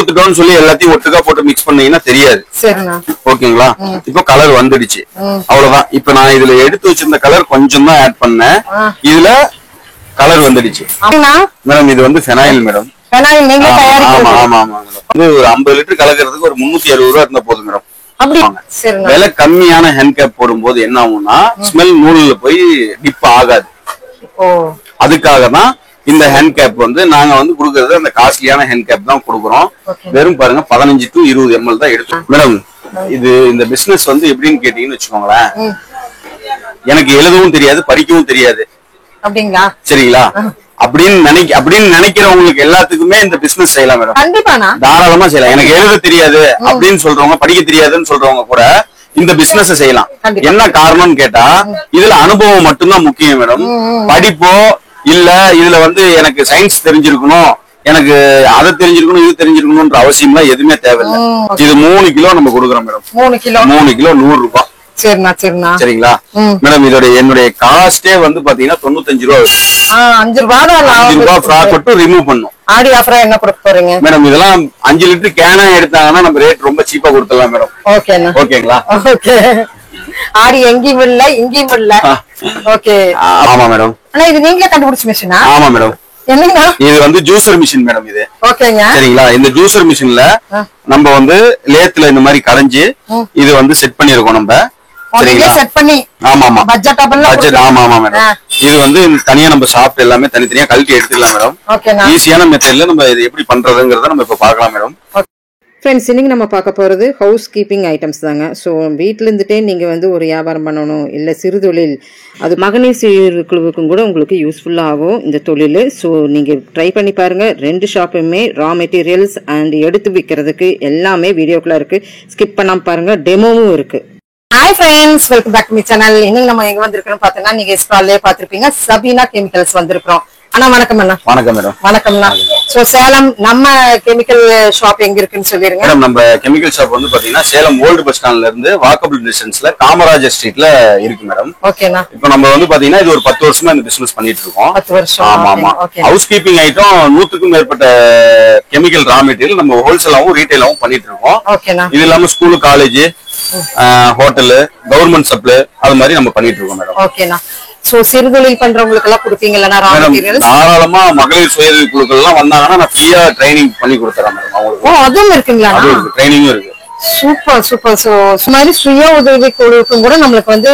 கொடுத்துட்டோம்னு சொல்லி எல்லாத்தையும் ஒட்டுக்கா போட்டு மிக்ஸ் பண்ணீங்கன்னா தெரியாது. ஓகேங்களா? இப்போ கலர் வந்துடுச்சு, அவ்வளவுதான். இப்ப நான் இதுல எடுத்து வச்சிருந்த கலர் கொஞ்சம் தான் ஆட் பண்ணேன், இதுல கலர் வந்துடுச்சு மேடம். இது வந்து ஃபெனாயில் மேடம். ஆமா ஆமா ஆமா மேடம். வந்து ஒரு 50 லிட்டர் கலக்கிறதுக்கு ஒரு 360 ரூபா இருந்தா போதும் மேடம். விலை கம்மியான ஹேண்ட் கேப் போடும்போது என்ன ஆகும்னா ஸ்மெல் நூல்ல போய் டிப் ஆகாது. அதுக்காக தான் இந்த ஹேண்ட் கேப் வந்து நாங்க வந்து குடுக்கறது அந்த காஸ்ட்லியான ஹேண்ட் கேப் தான் குடுக்குறோம். வெறும் பாருங்க 15 to 20 ml தான் எடுத்தோம் மேடம். இது இந்த பிசினஸ் வந்து எப்படின்னு கேட்டீங்கன்னு வச்சுக்கோங்களேன், எனக்கு எழுதவும் தெரியாது படிக்கவும் தெரியாது. அப்படிங்களா? சரிங்களா? அப்படின்னு நினைக்கிறவங்களுக்கு எல்லாத்துக்குமே இந்த பிசினஸ் செய்யலாம் மேடம். தாராளமா செய்யலாம். எனக்கு எழுத தெரியாது அப்படின்னு சொல்றவங்க, படிக்க தெரியாதுன்னு சொல்றவங்க கூட இந்த பிசினஸ் செய்யலாம். என்ன காரணம்னு கேட்டா இதுல அனுபவம் மட்டும்தான் முக்கியம் மேடம். படிப்போ இல்ல இதுல வந்து எனக்கு சயின்ஸ் தெரிஞ்சிருக்கணும், எனக்கு அதை தெரிஞ்சிருக்கணும், இது தெரிஞ்சிருக்கணும்ன்ற அவசியம்லாம் எதுவுமே தேவையில்லை. இது 3 கிலோ நம்ம கொடுக்குறோம் மேடம். 3 கிலோ 100 ரூபாய். சரிங்களா மேடம்? என்னுடைய காஸ்டே வந்து பாத்தீங்கன்னா 95 ரூபா. 5 ரூபாய் ஃப்ராக் மட்டும் ரிமூவ் பண்ணும். ஆடி ஆஃபரா என்ன கொடுக்க போறீங்க மேடம்? இதெல்லாம் 5 லிட்டர் கேனா எடுத்தாங்கன்னா நம்ம ரேட் ரொம்ப சீப்பா கொடுத்துடலாம் மேடம். ஓகேங்களா? ஆடி எங்கேயும் இல்ல இங்கேயும் இல்ல. ஓகே. ஆமா மேடம். ஆனா இது நீங்களே கண்டுபிடிச்ச மிஷினா? ஆமா மேடம். என்னங்க இது வந்து ஜூசர் மிஷின் மேடம். இது ஓகேங்க. சரிங்களா? இந்த ஜூசர் மிஷின்ல நம்ம வந்து லேத்ல இந்த மாதிரி கடைஞ்சு இது வந்து செட் பண்ணிருக்கோம் நம்ம. செட் பண்ணி ஆமா ஆமா பட்ஜெட் ஆமா ஆமா மேடம். இது வந்து தனியா நம்ம ஷாப் எல்லாமே தனித்தனியா கழட்டி எடுத்துக்கலாம் மேடம். ஈஸியான மெத்தட்ல நம்ம இது எப்படி பண்றதுங்கறத நம்ம இப்ப பார்க்கலாம் மேடம். ஃப்ரெண்ட்ஸ், இன்னைக்கு நம்ம பார்க்க போகிறது ஹவுஸ் கீப்பிங் ஐட்டம்ஸ் தாங்க. ஸோ வீட்டில் இருந்துகிட்டே நீங்கள் வந்து ஒரு வியாபாரம் பண்ணணும், இல்லை சிறுதொழில், அது மகளிர் சுய குழுவுக்கும் கூட உங்களுக்கு யூஸ்ஃபுல்லாக ஆகும் இந்த தொழில். ஸோ நீங்கள் ட்ரை பண்ணி பாருங்கள். 2 ஷாப்புமே ரா மெட்டீரியல்ஸ் அண்ட் எடுத்து விற்கிறதுக்கு எல்லாமே வீடியோக்குள்ளே இருக்குது. ஸ்கிப் பண்ணாமல் பாருங்கள். டெமோவும் இருக்குது. Hi friends, welcome back to my channel. இன்னைக்கு நம்ம எங்க வந்திருக்கோம்னு பார்த்தீங்கன்னா, நீங்க ஸ்டால்லே பார்த்திருப்பீங்க, சபீனா கெமிக்கல்ஸ் வந்திருக்கிறோம். அண்ணா வணக்கம். அண்ணா வணக்கம் மேடம். வணக்கம்ண்ணா. சோ சேலம் நம்ம கெமிக்கல் ஷாப் எங்க இருக்குன்னு சொல்லிருங்க மேடம். நம்ம கெமிக்கல் ஷாப் வந்து பாத்தீங்கன்னா சேலம் ஓல்டு பஸ் ஸ்டாண்ட்ல இருந்து வாக்கபிள் டிஸ்டன்ஸ்ல காமராஜர் ஸ்ட்ரீட்ல இருக்கு மேடம். ஓகேண்ணா. இப்போ நம்ம வந்து பாத்தீங்கன்னா இது ஒரு 10 வருஷமா இந்த பிசினஸ் பண்ணிட்டு இருக்கோம். 10 வருஷம். ஆமா ஆமா. ஹவுஸ் கீப்பிங் ஐட்டம் 100க்கும் மேற்பட்ட கெமிக்கல் ரா மெட்டீரியல் நம்ம ஹோல்சேலாவும் ரீட்டைலாவும் பண்ணிட்டு இருக்கோம். ஓகேண்ணா. இது இல்லாம school, college, hotel, government supply அது மாதிரி நம்ம பண்ணிட்டு இருக்கோம் மேடம். ஓகேண்ணா. சோ சிறுதொழில் பண்றவங்களுக்கு எல்லாம் கொடுப்பீங்களா? தாராளமா மகளிர் சுய குழுக்கள் எல்லாம் வந்தாங்கன்னா நான் ஃப்ரீயா ட்ரைனிங் பண்ணி கொடுத்துறேன் மேடம் அவங்களுக்கு. அதுவும் இருக்குங்களா? ட்ரைனிங்கும் இருக்கு. Super super. சோ மாதிரி சுய உதவி குழுக்கும் கூட நம்மளுக்கு வந்து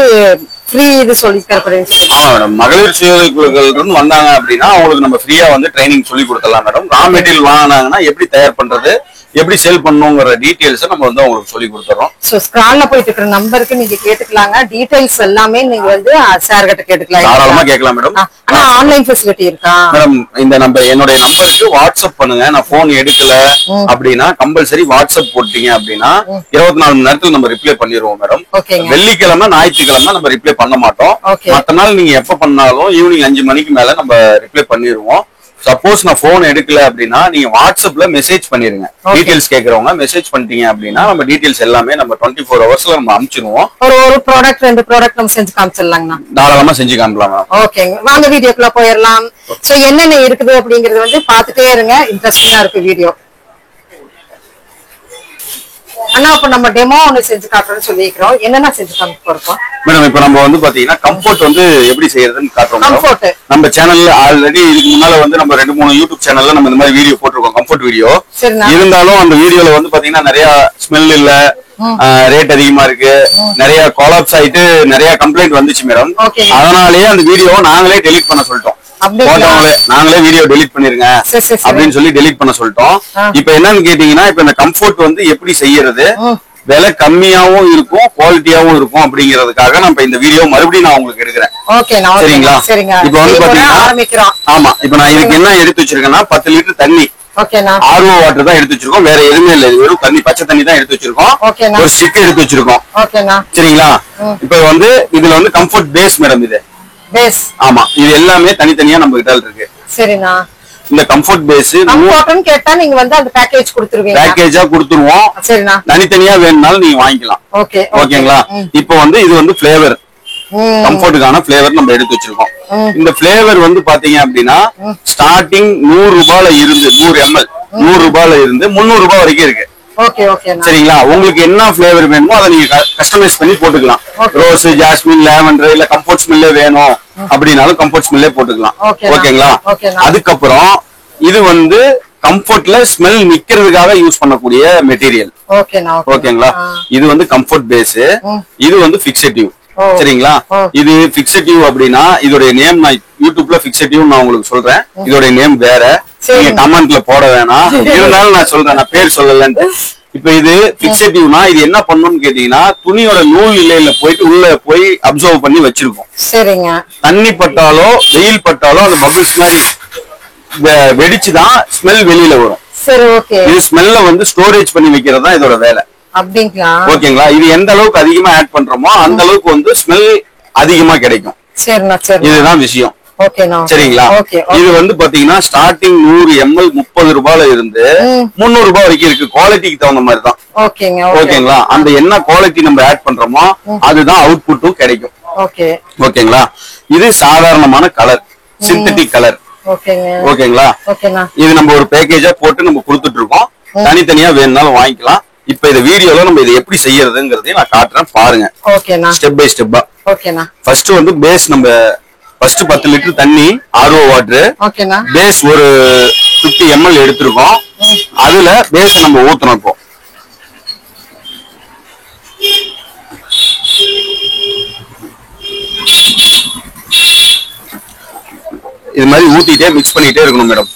ஃப்ரீ இது சொல்லி தரப்படுறீங்க. ஆமா மேடம். மகளிர் சுய உதவி குழுக்கள் இருந்து வந்தாங்க அப்படின்னா அவங்களுக்கு நம்ம ஃப்ரீயா வந்து ட்ரைனிங் சொல்லி கொடுத்துடலாம் மேடம். ரா மெட்டீரியல் வாங்கினாங்கன்னா எப்படி தயார் பண்றது, எப்படி சேல் பண்ணணுங்கிற டீடைல்ஸ் நம்ம வந்து உங்களுக்கு சொல்லி கொடுத்துறோம். சோ ஸ்கிரால்ல போயிட்டு இருக்கிற நம்பருக்கு நீங்க கேட்டுக்கலாங்க. டீடைல்ஸ் எல்லாமே நீங்க வந்து சார் கிட்ட கேட்டுக்கலாம். தாராளமா கேட்கலாம் மேடம். ஆனா ஆன்லைன் ஃபெசிலிட்டி இருக்கா மேடம்? இந்த நம்பர் என்னுடைய நம்பருக்கு வாட்ஸ்அப் பண்ணுங்க. நான் போன் எடுக்கல அப்படின்னா கம்பல்சரி வாட்ஸ்அப் போட்டீங்க அப்படின்னா 24 மணி நேரத்துல நம்ம ரிப்ளை பண்ணிடுவோம் மேடம். வெள்ளிக்கிழமை, ஞாயிற்றுக்கிழமை நம்ம ரிப்ளை பண்ண மாட்டோம். மத்த நாள் நீங்க எப்ப பண்ணாலும் ஈவினிங் 5 மணிக்கு மேல நம்ம ரிப்ளை பண்ணிடுவோம். சப்போஸ் நான் போன் எடுக்கல அப்படின்னா நீங்க வாட்ஸ்அப்ல மெசேஜ் பண்ணிருங்க. டீடைல்ஸ் கேக்குறவங்க மெசேஜ் பண்ணிட்டீங்க அப்படின்னா நம்ம டீடைல்ஸ் எல்லாமே நம்ம 24 ஹவர்ஸ்ல நம்ம அனுப்பிச்சிடுவோம். ஒரு ப்ராடக்ட் 2 ப்ராடக்ட் நம்ம செஞ்சு காமிச்சிடலாங்கண்ணா. தாராளமா செஞ்சு காமிக்கலாம். ஓகேங்க, வாங்க வீடியோக்குள்ள போயிடலாம். சோ என்னென்ன இருக்குது அப்படிங்கறது வந்து பாத்துட்டே இருங்க. இன்ட்ரெஸ்டிங்கா இருக்கு வீடியோ. ஆனா இப்ப நம்ம டெமோ ஒன்னு செஞ்சு காட்டுறோம்னு சொல்லிக்கிறோம். என்னென்ன செஞ்சு காமிக்க போறோம் மேடம்? இப்ப நம்ம வந்து பாத்தீங்கன்னா கம்ஃபர்ட் வந்து எப்படி செய்யறதுன்னு காட்டுறோம். நம்ம சேனல்ல ஆல்ரெடி இதுக்கு முன்னால வந்து நம்ம 2-3 யூடியூப் சேனல்ல நம்ம இந்த மாதிரி வீடியோ போட்டிருக்கோம், கம்ஃபர்ட் வீடியோ. இருந்தாலும் அந்த வீடியோல வந்து பாத்தீங்கன்னா நிறைய ஸ்மெல் இல்ல, ரேட் அதிகமா இருக்கு, நிறைய கொலாப்ஸ் ஆயிட்டு நிறைய கம்ப்ளைண்ட் வந்துச்சு மேடம். அதனாலயே அந்த வீடியோவை நாங்களே டெலீட் பண்ண சொல்லிட்டோம். நாங்களே வீடியோ டெலீட் பண்ணிருங்க அப்படின்னு சொல்லி டெலீட் பண்ண சொல்லிட்டோம். இப்ப என்னன்னு கேட்டீங்கன்னா, இப்ப இந்த கம்ஃபர்ட் வந்து எப்படி செய்யறது, விலை கம்மியாவும் இருக்கும் குவாலிட்டியாவும் இருக்கும் அப்படிங்கறதுக்காக நம்ம இந்த வீடியோ மறுபடியும் நான் உங்களுக்கு எடுக்கிறேன். சரிங்களா? இப்ப வந்து பாத்தீங்கன்னா ஆமா, இப்ப நான் இதுக்கு என்ன எடுத்து வச்சிருக்கேன்னா 10 லிட்டர் தண்ணி, ஆர்ஓ வாட்டர் தான் எடுத்து வச்சிருக்கோம். வேற எதுவுமே இல்ல, வெறும் தண்ணி, பச்சை தண்ணி தான் எடுத்து வச்சிருக்கோம். ஒரு ஸ்டிக் எடுத்து வச்சிருக்கோம். சரிங்களா? இப்ப வந்து இதுல வந்து கம்ஃபர்ட் பேஸ் மேடம். இது பேஸ். ஆமா, இது எல்லாமே தனித்தனியா நம்ம கிட்ட இருக்கு. சரிண்ணா. இந்த கம்ஃபர்ட் பேஸ் கம்ஃபர்ட்னு கேட்டா நீங்க வந்து அந்த பேக்கேஜ் கொடுத்துருவீங்க. பேக்கேஜா கொடுத்துருவோம். சரிண்ணா. தனித்தனியா வேணும்னாலும் நீங்க வாங்கிக்கலாம். ஓகே, ஓகேங்களா? இப்போ வந்து இது வந்து ஃப்ளேவர், கம்ஃபர்ட்டுக்கான ஃப்ளேவர் நம்ம எடுத்து வச்சிருக்கோம். இந்த ஃப்ளேவர் வந்து பாத்தீங்க அப்படின்னா ஸ்டார்டிங் 100 ரூபாயில இருந்து 100 ml 100 ரூபாயில இருந்து 300 ரூபாய் வரைக்கும் இருக்கு. ஓகே ஓகே சரிங்களா? உங்களுக்கு என்ன ஃபிளேவர் வேணுமோ அதை நீங்க கஸ்டமைஸ் பண்ணி போட்டுக்கலாம். ரோஸ், ஜாஸ்மின், லாவெண்டர் இல்ல கம்ஃபர்ட் ஸ்மெல்லே வேணும் அப்படின்னாலும் கம்ஃபர்ட் ஸ்மெல்லே போட்டுக்கலாம். ஓகேங்களா? அதுக்கப்புறம் இது வந்து கம்ஃபர்ட்ல ஸ்மெல் நிக்கிறதுக்காக யூஸ் பண்ணக்கூடிய மெட்டீரியல். ஓகேங்களா? இது வந்து கம்ஃபர்ட் பேஸ், இது வந்து பிக்சேட்டிவ். சரிங்களா? இது பிக்சேட்டிவ் அப்படின்னா இதோட நேம் நான் யூடியூப்ல பிக்சேட்டிவ் நான் உங்களுக்கு சொல்றேன். இதோட நேம் வேற, நீங்க கமெண்ட்ல போட வேணாம். இருந்தாலும் நான் சொல்றேன், நான் பேர் சொல்லலன்ட்டு. இப்ப இது பிக்சேட்டிவ்னா இது என்ன பண்ணும்னு கேட்டீங்கன்னா துணியோட நூல் இலையில போயிட்டு உள்ள போய் அப்சர்வ் பண்ணி வச்சிருக்கோம். சரிங்க. தண்ணி பட்டாலோ வெயில் பட்டாலோ அந்த பபிள்ஸ் மாதிரி வெடிச்சுதான் ஸ்மெல் வெளியில வரும். சரி, ஓகே. இது ஸ்மெல்ல வந்து ஸ்டோரேஜ் பண்ணி வைக்கிறது தான் இதோட வேலை. அப்படிங்களா? ஓகேங்களா? இது எந்த அளவுக்கு அதிகமா ஆட் பண்றோமோ அந்த அளவுக்கு வந்து ஸ்மெல் அதிகமா கிடைக்கும். இதுதான் விஷயம். சரிங்களா? இது வந்து பாத்தீங்கன்னா ஸ்டார்டிங் 100 ml 30 ரூபாயில இருந்து 300 ரூபாய் வரைக்கும் இருக்கு. குவாலிட்டிக்கு தகுந்த மாதிரி தான். ஓகேங்களா? அந்த என்ன குவாலிட்டி நம்ம ஆட் பண்றோமோ அதுதான் அவுட்புட்டும் கிடைக்கும். ஓகேங்களா? இது சாதாரணமான கலர், சிந்தட்டிக் கலர். ஓகேங்களா? இது நம்ம ஒரு பேக்கேஜா போட்டு நம்ம கொடுத்துட்டு இருக்கோம். தனித்தனியா வேணும்னாலும் வாங்கிக்கலாம். இப்ப இந்த வீடியோல நம்ம இதை எப்படி செய்யறதுங்கிறதையும் நான் காட்டுறேன், பாருங்க. ஸ்டெப் பை ஸ்டெப்பா. ஃபர்ஸ்ட் வந்து பேஸ் நம்ம ஃபர்ஸ்ட் 10 லிட்டர் தண்ணி RO வாட்டர், பேஸ் ஒரு 50 ml எடுத்திருக்கோம். அதுல பேஸ் நம்ம ஊத்தணும். இப்போ இது மாதிரி ஊத்திட்டே மிக்ஸ் பண்ணிட்டே இருக்கணும் மேடம்.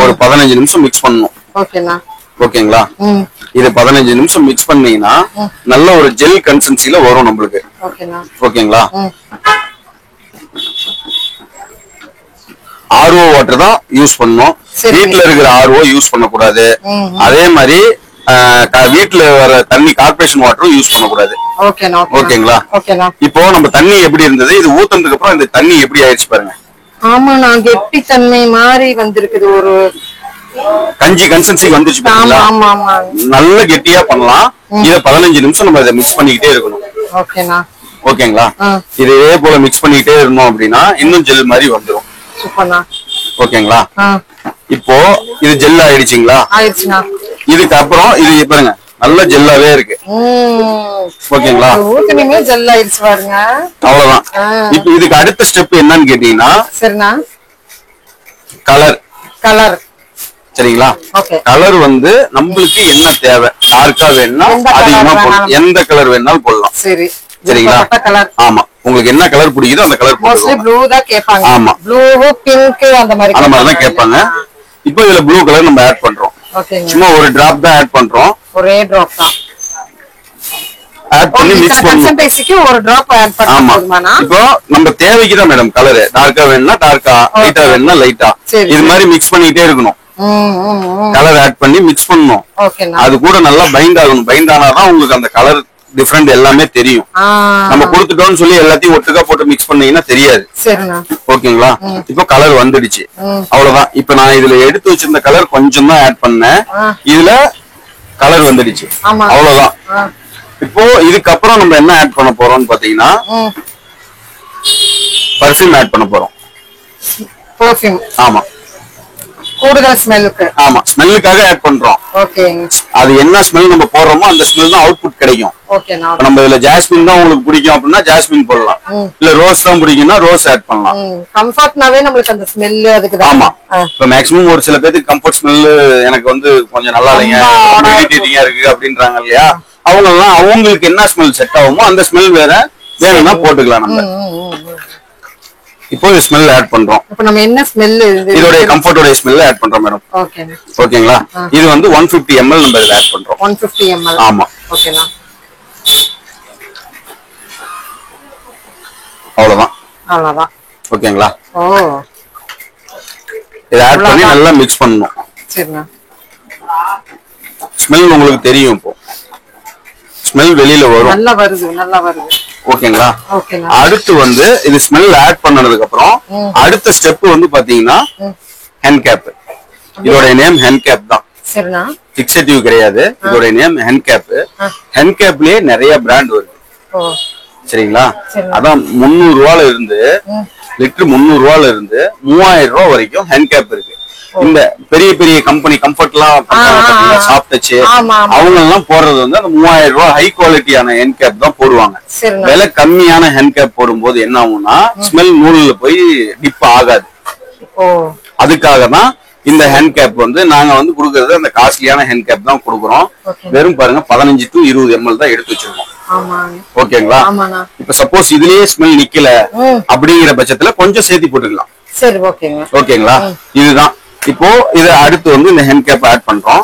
ஒரு 15 நிமிஷம் மிக்ஸ் பண்ணணும். ஓகேங்களா? இது 15 நிமிஷம் மிக்ஸ் பண்ணீங்கன்னா நல்ல ஒரு ஜெல் கன்சிஸ்டன்சில வரும் நம்மளுக்கு. ஓகேங்களா? RO வாட்டர் தான் யூஸ் பண்ணணும். வீட்டுல இருக்கிற RO யூஸ் பண்ணக்கூடாது. அதே மாதிரி வீட்டுல வர தண்ணி கார்பரேஷன் வாட்டரும் யூஸ் பண்ணக்கூடாது. ஓகேங்களா? இப்போ நம்ம தண்ணி எப்படி இருந்தது, இது ஊத்துனதுக்கு அப்புறம் இந்த தண்ணி எப்படி ஆயிடுச்சு பாருங்க. ஆமா, நான் கெட்டி தன்மை மாதிரி வந்திருக்குது. ஒரு கஞ்சி கன்சிஸ்டன்சி வந்துச்சு பாத்தீங்களா? நல்ல கெட்டியா பண்ணலாம். இத 15 நிமிஷம் நம்ம இதை மிக்ஸ் பண்ணிக்கிட்டே இருக்கணும். ஓகேங்களா? இதே போல மிக்ஸ் பண்ணிக்கிட்டே இருந்தோம் அப்படின்னா இன்னும் ஜெல் மாதிரி வந்துடும். ஓகேங்களா? இப்போ இது ஜெல் ஆயிடுச்சுங்களா? இதுக்கு அப்புறம் இது பாருங்க நல்ல ஜெல்லாவே இருக்கு. ஓகேங்களா? அவ்வளவுதான். இப்ப இதுக்கு அடுத்த ஸ்டெப் என்னன்னு கேட்டீங்கன்னா கலர். சரிங்களா? கலர் வந்து நம்மளுக்கு என்ன தேவை, டார்க்கா வேணும்னா அதிகமா போடலாம், எந்த கலர் வேணாலும் போடலாம். சரிங்களா? ஆமா, உங்களுக்கு என்ன கலர் பிடிக்குதோ அந்த கலர் போடுவாங்க. ஆமா, ப்ளூ, பிங்க் அந்த மாதிரி தான் கேட்பாங்க. இப்போ இதுல ப்ளூ கலர் நம்ம ஆட் பண்றோம். சும்மா ஒரு டிராப் தான் ஆட் பண்றோம். ஒரே டிராப் தான் ஆட் பண்ணி மிக்ஸ் பண்ணனும். ஒரு டிராப் ஆட் பண்ணா இப்போ நம்ம தேவைக்கு தான் மேடம் கலர். டார்க்கா வேணும்னா டார்க்கா, லைட்டா வேணும்னா லைட்டா, இது மாதிரி மிக்ஸ் பண்ணிட்டே இருக்கணும். கலர் ஆட் பண்ணி மிக்ஸ் பண்ணனும். அது கூட நல்லா பைண்ட் ஆகணும். பைண்ட் ஆனாதான் உங்களுக்கு அந்த கலர் டிஃபரண்ட் எல்லாமே தெரியும். நம்ம கொடுத்துட்டோம்னு சொல்லி எல்லாத்தையும் ஒட்டுக்கா போட்டு மிக்ஸ் பண்ணீங்கன்னா தெரியாது. ஓகேங்களா? இப்போ கலர் வந்துடுச்சு, அவ்வளவுதான். இப்ப நான் இதுல எடுத்து வச்சிருந்த கலர் கொஞ்சம் தான் ஆட் பண்ணேன். இதுல கலர் வந்துடுச்சு, அவ்வளவுதான். இப்போ இதுக்கப்புறம் நம்ம என்ன ஆட் பண்ண போறோம்னு பாத்தீங்கன்னா பர்ஃபியூம் ஆட் பண்ண போறோம். ஆமா, கூடுதல் ஸ்மெல்லுக்கு. ஆமா, ஸ்மெல்லுக்காக ஆட் பண்றோம். அது என்ன ஸ்மெல் நம்ம போடுறோமோ அந்த ஸ்மெல் தான் அவுட்புட் கிடைக்கும். நம்ம இதுல ஜாஸ்மின் தான் உங்களுக்கு பிடிக்கும் அப்படின்னா ஜாஸ்மின் போடலாம். இல்ல ரோஸ் தான் பிடிக்கும்னா ரோஸ் ஆட் பண்ணலாம். கம்ஃபர்ட்னாவே நம்மளுக்கு அந்த ஸ்மெல் அதுக்கு தான். ஆமா, இப்ப மேக்ஸிமம் ஒரு சில பேருக்கு கம்ஃபர்ட் ஸ்மெல் எனக்கு வந்து கொஞ்சம் நல்லா இல்லைங்க, இரிட்டேட்டிங்கா இருக்கு அப்படின்றாங்க இல்லையா? அவங்க எல்லாம் அவங்களுக்கு என்ன ஸ்மெல் செட் ஆகுமோ அந்த ஸ்மெல் வேணும்னா போட்டுக்கலாம் நம்ம. இப்போ ஸ்மெல் ஆட் பண்றோம். இப்போ நம்ம என்ன ஸ்மெல், இதோட கம்ஃபர்ட்டோட ஸ்மெல் ஆட் பண்றோம் மேடம். ஓகேங்களா? இது வந்து 150 ml நம்ம இத ஆட் பண்றோம். 150 ml. ஆமா, ஓகேனா? அவ்வளவுதான். ஓகேங்களா? இத ஆட் பண்ணி நல்லா மிக்ஸ் பண்ணனும். சரிங்க. ஸ்மெல் உங்களுக்கு தெரியும், இப்போ ஸ்மெல் வெளியில வரும். நல்லா வருது. ஓகேங்களா? அடுத்து வந்து இது ஸ்மெல் ஆட் பண்ணதுக்கு அப்புறம் அடுத்த ஸ்டெப் வந்து பாத்தீங்கன்னா ஹேண்ட் கேப். இதோட நேம் ஹேண்ட் கேப் தான். சரினா? ஃபிக்ஸேட்டிவ் கிடையாது. இதோட நேம் ஹேண்ட் கேப். ஹேண்ட் கேப்லயே நிறைய பிராண்ட் வருது. சரிங்களா? அதான் 300 ரூபாயில இருந்து லிட்டர் 300 ரூபாயில இருந்து 3000 ரூபாய் வரைக்கும் ஹேண்ட் கேப் இருக்கு. இந்த பெரிய பெரிய கம்பெனி கம்ஃபர்ட் எல்லாம் சாஃப்ட் டச் அவங்க எல்லாம் போடுறது வந்து அந்த 3000 ரூபாய் ஹை குவாலிட்டியான ஹேண்ட் கேப் தான் போடுவாங்க. விலை கம்மியான ஹேண்ட் கேப் போடும்போது என்ன ஆகும்னா ஸ்மெல் நூல்ல போய் டிப் ஆகாது. அதுக்காக தான் இந்த ஹேண்ட் கேப் வந்து நாங்க வந்து குடுக்கறது அந்த காஸ்ட்லியான ஹேண்ட் கேப் தான் குடுக்குறோம். வெறும் பாருங்க 15 to 20 ml தான் எடுத்து வச்சிருக்கோம். ஓகேங்களா? இப்ப சப்போஸ் இதுலயே ஸ்மெல் நிக்கல அப்படிங்கிற பட்சத்துல கொஞ்சம் சேர்த்து போட்டுக்கலாம். சரி, ஓகேங்க. ஓகேங்களா? இதுதான் இப்போ இத அடுத்து வந்து இந்த ஹேண்ட் கேப் ஆட் பண்றோம்.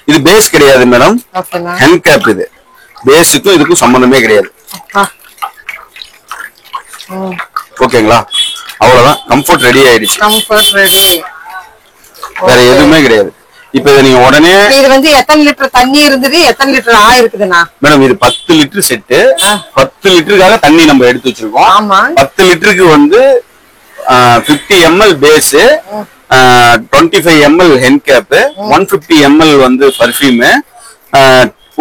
இது பேஸ் கிடையாது மேடம், ஹேண்ட் கேப். இது பேஸுக்கும் இதுக்கும் சம்பந்தமே கிடையாது. ஓகேங்களா? அவ்வளவுதான், கம்ஃபர்ட் ரெடி ஆயிடுச்சு. கம்ஃபர்ட் ரெடி, வேற எதுவுமே கிடையாது. இப்ப இத நீங்க உடனே இது வந்து எத்தனை லிட்டர் தண்ணி இருந்தது, எத்தனை லிட்டர் ஆயிருக்குதுண்ணா? மேடம் இது 10 லிட்டர் செட். 10 லிட்டருக்காக தண்ணி நம்ம எடுத்து வச்சிருக்கோம். 10 லிட்டருக்கு வந்து 50 ml பேஸ், 25 ml ஹெண்ட் கேப், 150 ml வந்து பர்ஃபியூம்,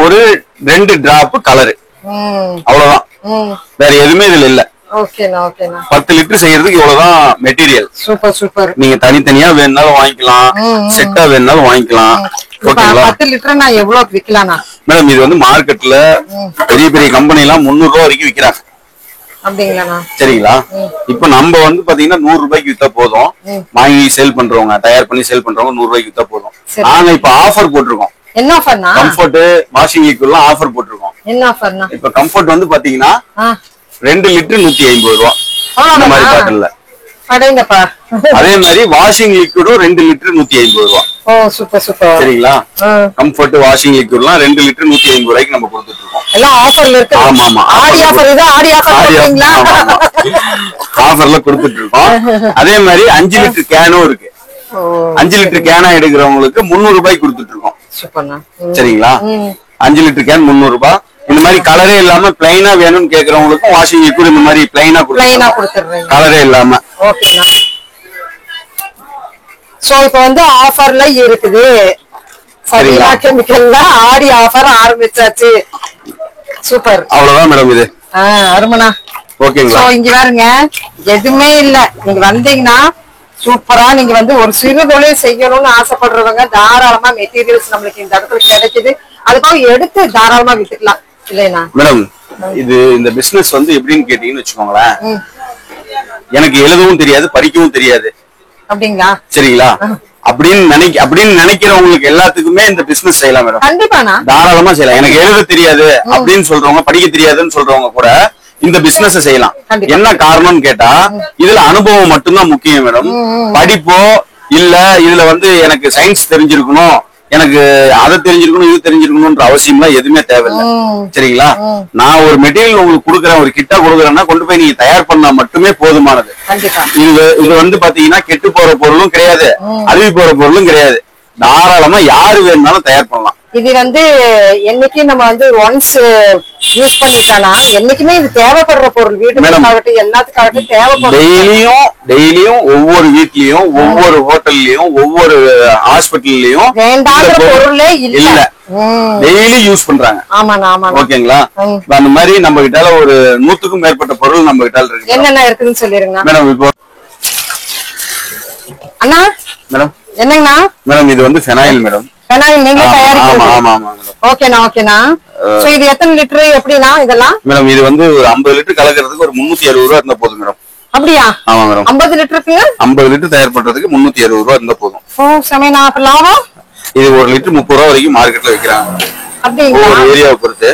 ஒரு 2 டிராப் கலரு. அவ்வளவுதான், வேற எதுவுமே இதுல இல்ல. 10 லிட்டர் செய்யறதுக்கு இவ்வளவுதான் மெட்டீரியல். Super super. நீங்க தனித்தனியா வேணாலும் வாங்கிக்கலாம், செட்டா வேணாலும் வாங்கிக்கலாம். ஓகேங்களா? 10 லிட்டர் நான் எவ்வளவு விக்கலாம்னா? மேடம் இது வந்து மார்க்கெட்ல பெரிய பெரிய கம்பெனி எல்லாம் 300 ரூபாய் வரைக்கும் விக்கிறாங்க. அப்படிங்களா? சரிங்களா? இப்ப நம்ம வந்து பாத்தீங்கன்னா 100 ரூபாய்க்கு வித்தா போதும். வாங்கி சேல் பண்றவங்க, தயார் பண்ணி சேல் பண்றவங்க 100 ரூபாய்க்கு வித்தா போதும். நாங்க இப்ப ஆஃபர் போட்டிருக்கோம். என்ன ஆஃபர்னா? கம்ஃபர்ட் வாஷிங் லிக்விட் ஆஃபர் போட்டிருக்கோம். என்ன ஆஃபர்னா? இப்ப கம்ஃபர்ட் வந்து பாத்தீங்கன்னா 2 லிட்டர் 150 ரூபாய் இந்த மாதிரி பாட்டில்ல. அடேங்கப்பா. அதே மாதிரி வாஷிங் லிக்விடும் 2 லிட்டர் 150 ரூபாய். ஓ சூப்பர் சூப்பர். சரிங்களா? கம்ஃபர்ட் வாஷிங் லிக்விட்லாம் 2 லிட்டர் 150 ரூபாய்க்கு நம்ம கொடுத்துட்டு இருக்கோம். எல்லாம் ஆஃபர்ல இருக்கு. ஆமா ஆமா, ஆடி ஆஃபர் இது. ஆடி ஆஃபர் போடுறீங்களா? ஆஃபர்ல கொடுத்துட்டு இருக்கோம். அதே மாதிரி 5 லிட்டர் கேனும் இருக்கு. 5 லிட்டர் கேனா எடுக்கிறவங்களுக்கு 300 ரூபாய்க்கு கொடுத்துட்டு இருக்கோம். சூப்பர்ண்ணா. சரிங்களா? 5 லிட்டர் கேன் 300 ரூபாய். இந்த மாதிரி கலரே இல்லாம பிளைனா வேணும்னு கேக்குறவங்களுக்கும் வாஷிங் லிக்விட் இந்த மாதிரி பிளைனா கொடுத்துறேன், கலரே இல்லாம. ஓகேண்ணா. சோ இப்போ வந்து ஆஃபர்ல இருக்குது. சரிங்களா? கெமிக்கல்ல ஆடி ஆஃபர் ஆரம்பிச்சாச்சு. சூப்பர். அவ்வளவுதான் மேடம் இது. அருமண்ணா. ஓகேங்களா? சோ இங்க பாருங்க, எதுவுமே இல்ல. நீங்க வந்தீங்கன்னா சூப்பரா நீங்க வந்து ஒரு சிறு தொழில் செய்யணும்னு ஆசைப்படுறவங்க தாராளமா மெட்டீரியல்ஸ் நம்மளுக்கு இந்த இடத்துல கிடைக்குது. அதுக்காக எடுத்து தாராளமா வித்துக்கலாம் இல்லையா மேடம்? இது இந்த பிசினஸ் வந்து எப்படின்னு கேட்டீங்கன்னு வச்சுக்கோங்களேன், எனக்கு எழுதவும் தெரியாது, படிக்கவும் தெரியாது. அப்படிங்களா? சரிங்களா? அப்படின்னு நினைக்கிறவங்களுக்கு எல்லாத்துக்குமே இந்த பிசினஸ் செய்யலாம் மேடம். கண்டிப்பாண்ணா, தாராளமா செய்யலாம். எனக்கு எழுத தெரியாது அப்படின்னு சொல்றவங்க, படிக்க தெரியாதுன்னு சொல்றவங்க கூட இந்த பிசினஸ் செய்யலாம். என்ன காரணம்னு கேட்டா இதுல அனுபவம் மட்டும்தான் முக்கியம் மேடம். படிப்போ இல்ல இதுல வந்து எனக்கு சயின்ஸ் தெரிஞ்சிருக்கணும், எனக்கு அதை தெரிஞ்சிருக்கணும், இது தெரிஞ்சிருக்கணும்ன்ற அவசியம்லாம் எதுவுமே தேவையில்லை. சரிங்களா? நான் ஒரு மெட்டீரியல் உங்களுக்கு கொடுக்குறேன், ஒரு கிட்டா கொடுக்குறேன்னா கொண்டு போய் நீங்க தயார் பண்ணா மட்டுமே போதுமானது. இது வந்து பாத்தீங்கன்னா கெட்டு போற பொருளும் கிடையாது, அழுவி போற பொருளும் கிடையாது. தாராளமா யாரு வேணும்னாலும் தயார் பண்ணலாம். இது வந்து என்னைக்கு நம்ம வந்து ஒன்ஸ் யூஸ் பண்ணிட்டானா என்னைக்குமே இது தேவைப்படுற பொருள். வீட்டுக்காகட்டும் எல்லாத்துக்காகட்டும் தேவைப்படும். டெய்லியும் ஒவ்வொரு வீட்லயும், ஒவ்வொரு ஹோட்டல்லயும், ஒவ்வொரு ஹாஸ்பிட்டல்லயும் வேண்டாத பொருளே இல்ல, டெய்லி யூஸ் பண்றாங்க. ஆமாண்ணா ஆமா. ஓகேங்களா? அந்த மாதிரி நம்ம கிட்ட ஒரு 100க்கும் மேற்பட்ட பொருள் நம்ம கிட்ட இருக்கு. என்னென்ன இருக்குன்னு சொல்லிருங்க மேடம். இப்போ அண்ணா மேடம் என்னங்கண்ணா? மேடம் இது வந்து ஃபெனாயில் மேடம். ஃபெனாயில் நீங்க தயாரிக்கிறீங்க? ஆமா ஆமா. ஓகேண்ணா ஓகேண்ணா. சோ இது எத்தனை லிட்டர் எப்படினா இதெல்லாம்? மேடம் இது வந்து ஒரு 50 லிட்டர் கலக்கிறதுக்கு ஒரு 360 ரூபாய் இருந்தா போதும் மேடம். அப்படியா? ஆமா மேடம். 50 லிட்டருக்கு 50 லிட்டர் தயார் பண்றதுக்கு 360 ரூபாய் இருந்தா போதும். ஓ சமேனா லாபம். இது 1 லிட்டர் 30 ரூபாய் வரைக்கும் மார்க்கெட்ல விக்கிறாங்க. அப்படிங்களா? ஒரு ஏரியாவை பொறுத்து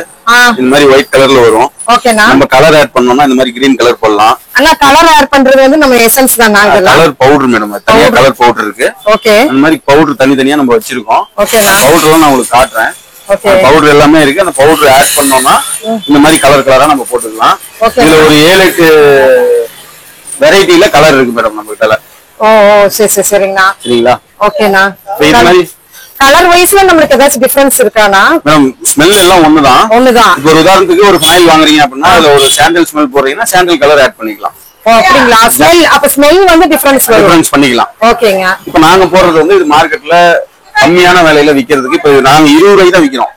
இந்த மாதிரி ஒயிட் கலர்ல வரும். ஓகேண்ணா. நம்ம கலர் ஆட் பண்ணோம்னா இந்த மாதிரி கிரீன் கலர் போடலாம். அண்ணா கலர் ஆட் பண்றது வந்து நம்ம எசன்ஸ் தானா? இதெல்லாம் கலர் பவுடர் மேடம், தனியா கலர் பவுடர் இருக்கு. ஓகே. அந்த மாதிரி பவுடர் தனித்தனியா நம்ம வச்சிருக்கோம். ஓகேண்ணா. பவுடர்லாம் நான் உங்களுக்கு காட்டுறேன். ஓகே. பவுடர் எல்லாமே இருக்கு. அந்த பவுடர் ஆட் பண்ணோம்னா இந்த மாதிரி கலர் கலரா நம்ம போட்டுக்கலாம். இதுல ஒரு 7-8 வெரைட்டில கலர் இருக்கு மேடம் நம்ம கிட்ட. ஓ சரி சரிங்கண்ணா. சரிங்களா? ஓகேண்ணா. இந்த மாதிரி கலர் வைஸ்ல நமக்கு ஏதாச்சும் டிஃபரன்ஸ் இருக்கானா? மேடம் ஸ்மெல் எல்லாம் ஒண்ணுதான். இப்போ ஒரு உதாரணத்துக்கு ஒரு ஃபைல் வாங்குறீங்க அப்படின்னா அதுல ஒரு சாண்டல் ஸ்மெல் போடுறீங்கன்னா சாண்டல் கலர் ஆட் பண்ணிக்கலாம். ஓ அப்படிங்களா? ஸ்மெல் அப்ப ஸ்மெல் வந்து டிஃபரன்ஸ் பண்ணிக்கலாம். ஓகேங்க. இப்போ நாங்க போடுறது வந்து இது மார்க்கெட்ல கம்மியான விலையில விக்கிறதுக்கு இப்போ நாங்க 20 ரூபாய்க்கு தான் விக்கிறோம்.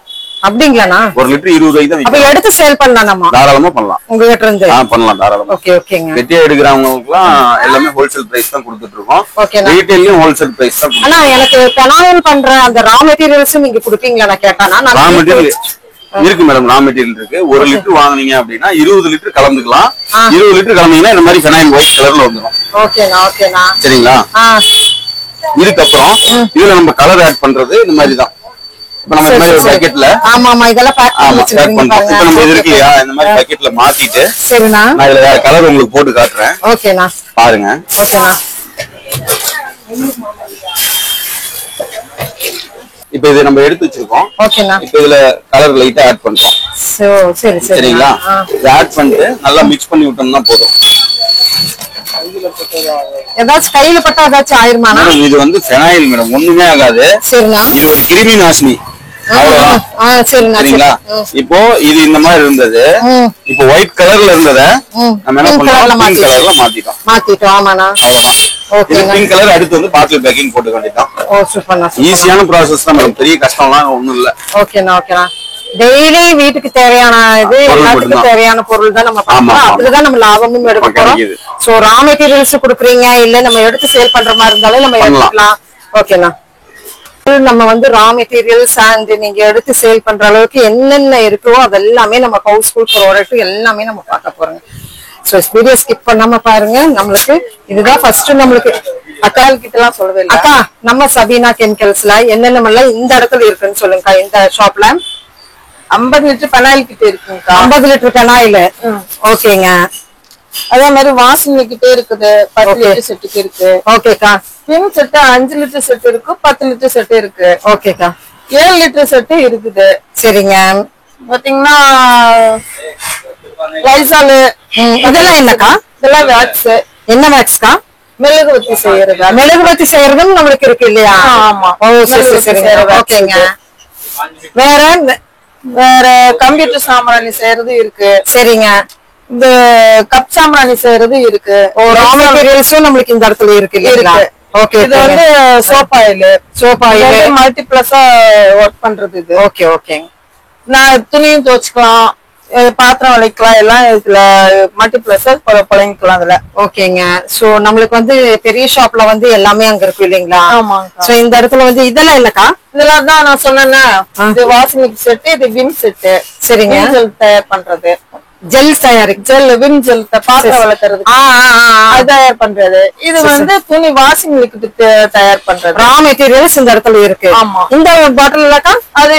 அப்படிங்களாண்ணா? 1 லிட்டர் 20 ரூபாய்க்கு தான் அப்ப விற்கும். எடுத்து சேல் பண்ணலாமா? தாராளமா பண்ணலாம். உங்ககிட்ட இருந்து பண்ணலாம் தாராளமா. ஓகே ஓகேங்க. வெட்டியா எடுக்கிறவங்களுக்குலாம் எல்லாமே ஹோல்சேல் பிரைஸ் தான் கொடுத்துட்டு இருக்கோம். ஓகேண்ணா. ரீட்டைல்லயும் ஹோல்சேல் பிரைஸ் தான். ஆனா எனக்கு பெனாயில் பண்ற அந்த ரா மெட்டீரியல்ஸும் நீங்க கொடுப்பீங்களா? நான் கேட்டானா ரா மெட்டீரியல் இருக்கு மேடம். ரா மெட்டீரியல் இருக்கு. 1 லிட்டர் வாங்குனீங்க அப்படின்னா 20 லிட்டர் கலந்துக்கலாம். 20 லிட்டர் கலந்தீங்கன்னா இந்த மாதிரி ஃபெனைல் ஒயிட் கலர்ல வந்துடும். ஓகேண்ணா ஓகேண்ணா. சரிங்களா? இதுக்கப்புறம் இதுல நம்ம கலர் ஆட் பண்றது இந்த மாதிரி தான். இப்ப நம்ம இந்த மாதிரி ஒரு பக்கெட்ல ஆமா இதெல்லாம் பேக் பண்ணி வச்சிருக்கீங்க பாருங்க. இப்ப நம்ம இது இருக்கு இல்லையா, இந்த மாதிரி பக்கெட்ல மாத்திட்டு சரிண்ணா நான் இதுல வேற கலர் உங்களுக்கு போட்டு காட்டுறேன். ஓகேண்ணா பாருங்க. ஓகேண்ணா. இப்ப இது நம்ம எடுத்து வச்சிருக்கோம். ஓகேண்ணா. இப்ப இதுல கலர் லைட்டா ஆட் பண்றோம். சரி சரிங்களா? இதை ஆட் பண்ணிட்டு நல்லா மிக்ஸ் பண்ணி விட்டோம்னா போதும். ஏதாச்சும் கையில பட்டா ஏதாச்சும் ஆயிருமாண்ணா? இது வந்து ஃபெனாயில் மேடம், ஒண்ணுமே ஆகாது. சரிண்ணா. இது ஒரு கிருமி நாசினி. சரிங்களா? இப்போ இது இந்த மாதிரி இருந்தது. இப்போ ஒயிட் கலர்ல இருந்தத நம்ம என்ன பண்ணோம், பிங்க் கலர்ல மாத்திட்டோம். ஆமாண்ணா. ஓகே. பிங்க் கலர் அடுத்து வந்து பாட்டில் பேக்கிங் போட்டு வேண்டியதான். ஓ சூப்பர்ண்ணா. ஈஸியான ப்ராசஸ் தான் மேடம், பெரிய கஷ்டம்லாம் ஒண்ணும் இல்ல. ஓகேண்ணா ஓகேண்ணா. டெய்லி வீட்டுக்கு தேவையான இது எல்லாத்துக்கும் தேவையான பொருள் தான் நம்ம பண்றோம். அதுலதான் நம்ம லாபமும் எடுக்க போறோம். சோ ரா மெட்டீரியல்ஸ் குடுக்குறீங்க, இல்ல நம்ம எடுத்து சேல் பண்ற மாதிரி இருந்தாலும் நம்ம எடுத்துக்கலாம். ஓகேண்ணா. நம்ம வந்து ரா மெட்டீரியல்ஸ் அண்ட் நீங்க எடுத்து சேல் பண்ற அளவுக்கு என்னென்ன இருக்கோ அதெல்லாமே நம்ம ஹவுஸ்ஃபுல் ப்ராடக்ட் எல்லாமே நம்ம பார்க்க போறோம். சோ வீடியோ ஸ்கிப் பண்ணாம பாருங்க. நம்மளுக்கு இதுதான் ஃபர்ஸ்ட் நம்மளுக்கு அக்கால் கிட்ட எல்லாம் சொல்லவே இல்லை. அக்கா நம்ம சபீனா கெமிக்கல்ஸ்ல என்னென்ன இந்த இடத்துல இருக்குன்னு சொல்லுங்க. இந்த ஷாப்ல 50 லிட்டர் பெனாயில் கிட்ட இருக்குங்கக்கா. 50 லிட்டர் பெனாயில். ஓகேங்க. அதே மாதிரி வாசனை கிட்டே இருக்குது. 10 லிட்டர் செட்டுக்கு இருக்கு. ஓகேக்கா. பின் செட்டு 5 லிட்டர் செட் இருக்கு, 10 லிட்டர் செட் இருக்கு. ஓகேக்கா. 7 லிட்டர் செட்டு இருக்குது. சரிங்க. பாத்தீங்கன்னா லைசால் இதெல்லாம் என்னக்கா? இதெல்லாம் வேக்ஸ். என்ன வேக்ஸ்க்கா? மெழுகுவத்தி செய்யறதா? மெழுகுவத்தி செய்யறதும் நம்மளுக்கு இருக்கு இல்லையா? ஆமா. ஓ சரி சரிங்க. ஓகேங்க. வேற வேற கம்ப்யூட்டர் சாம்பிராணி செய்யறது இருக்கு. சரிங்க. இந்த கப் சாம்பிராணி செய்யறது இருக்கு. ஓ ரா மெட்டீரியல்ஸும் நம்மளுக்கு இந்த இடத்துல இருக்கு இல்லையா? ஓகே. இது வந்து சோப் ஆயில் மல்டிபிளஸா ஒர்க் பண்றது இது. Okay okay. நான் துணியும் துவச்சுக்கலாம், பாத்திரம் வளைக்கலாம், எல்லாம் இதுல மல்டிபிளஸா பழங்கிக்கலாம் அதுல. ஓகேங்க. சோ நம்மளுக்கு வந்து பெரிய ஷாப்ல வந்து எல்லாமே அங்க இருக்கு இல்லைங்களா? ஆமாங்க. சோ இந்த இடத்துல வந்து இதெல்லாம் இல்லக்கா? இதெல்லாம் தான் நான் சொன்னேன்னா, இது வாஷிங் செட்டு, இது விம் செட்டு. சரிங்க. ஜெல் தயார் பண்றது, ஜெல் விம் ஜெல் பாத்திரம் வளர்க்கறது அது தயார் பண்றது. இது வந்து துணி வாஷிங் லிக்விட் தயார் பண்றது. ரா மெட்டீரியல்ஸ் இந்த இடத்துல இருக்கு. ஆமா. இந்த பாட்டில் இல்லக்கா? அது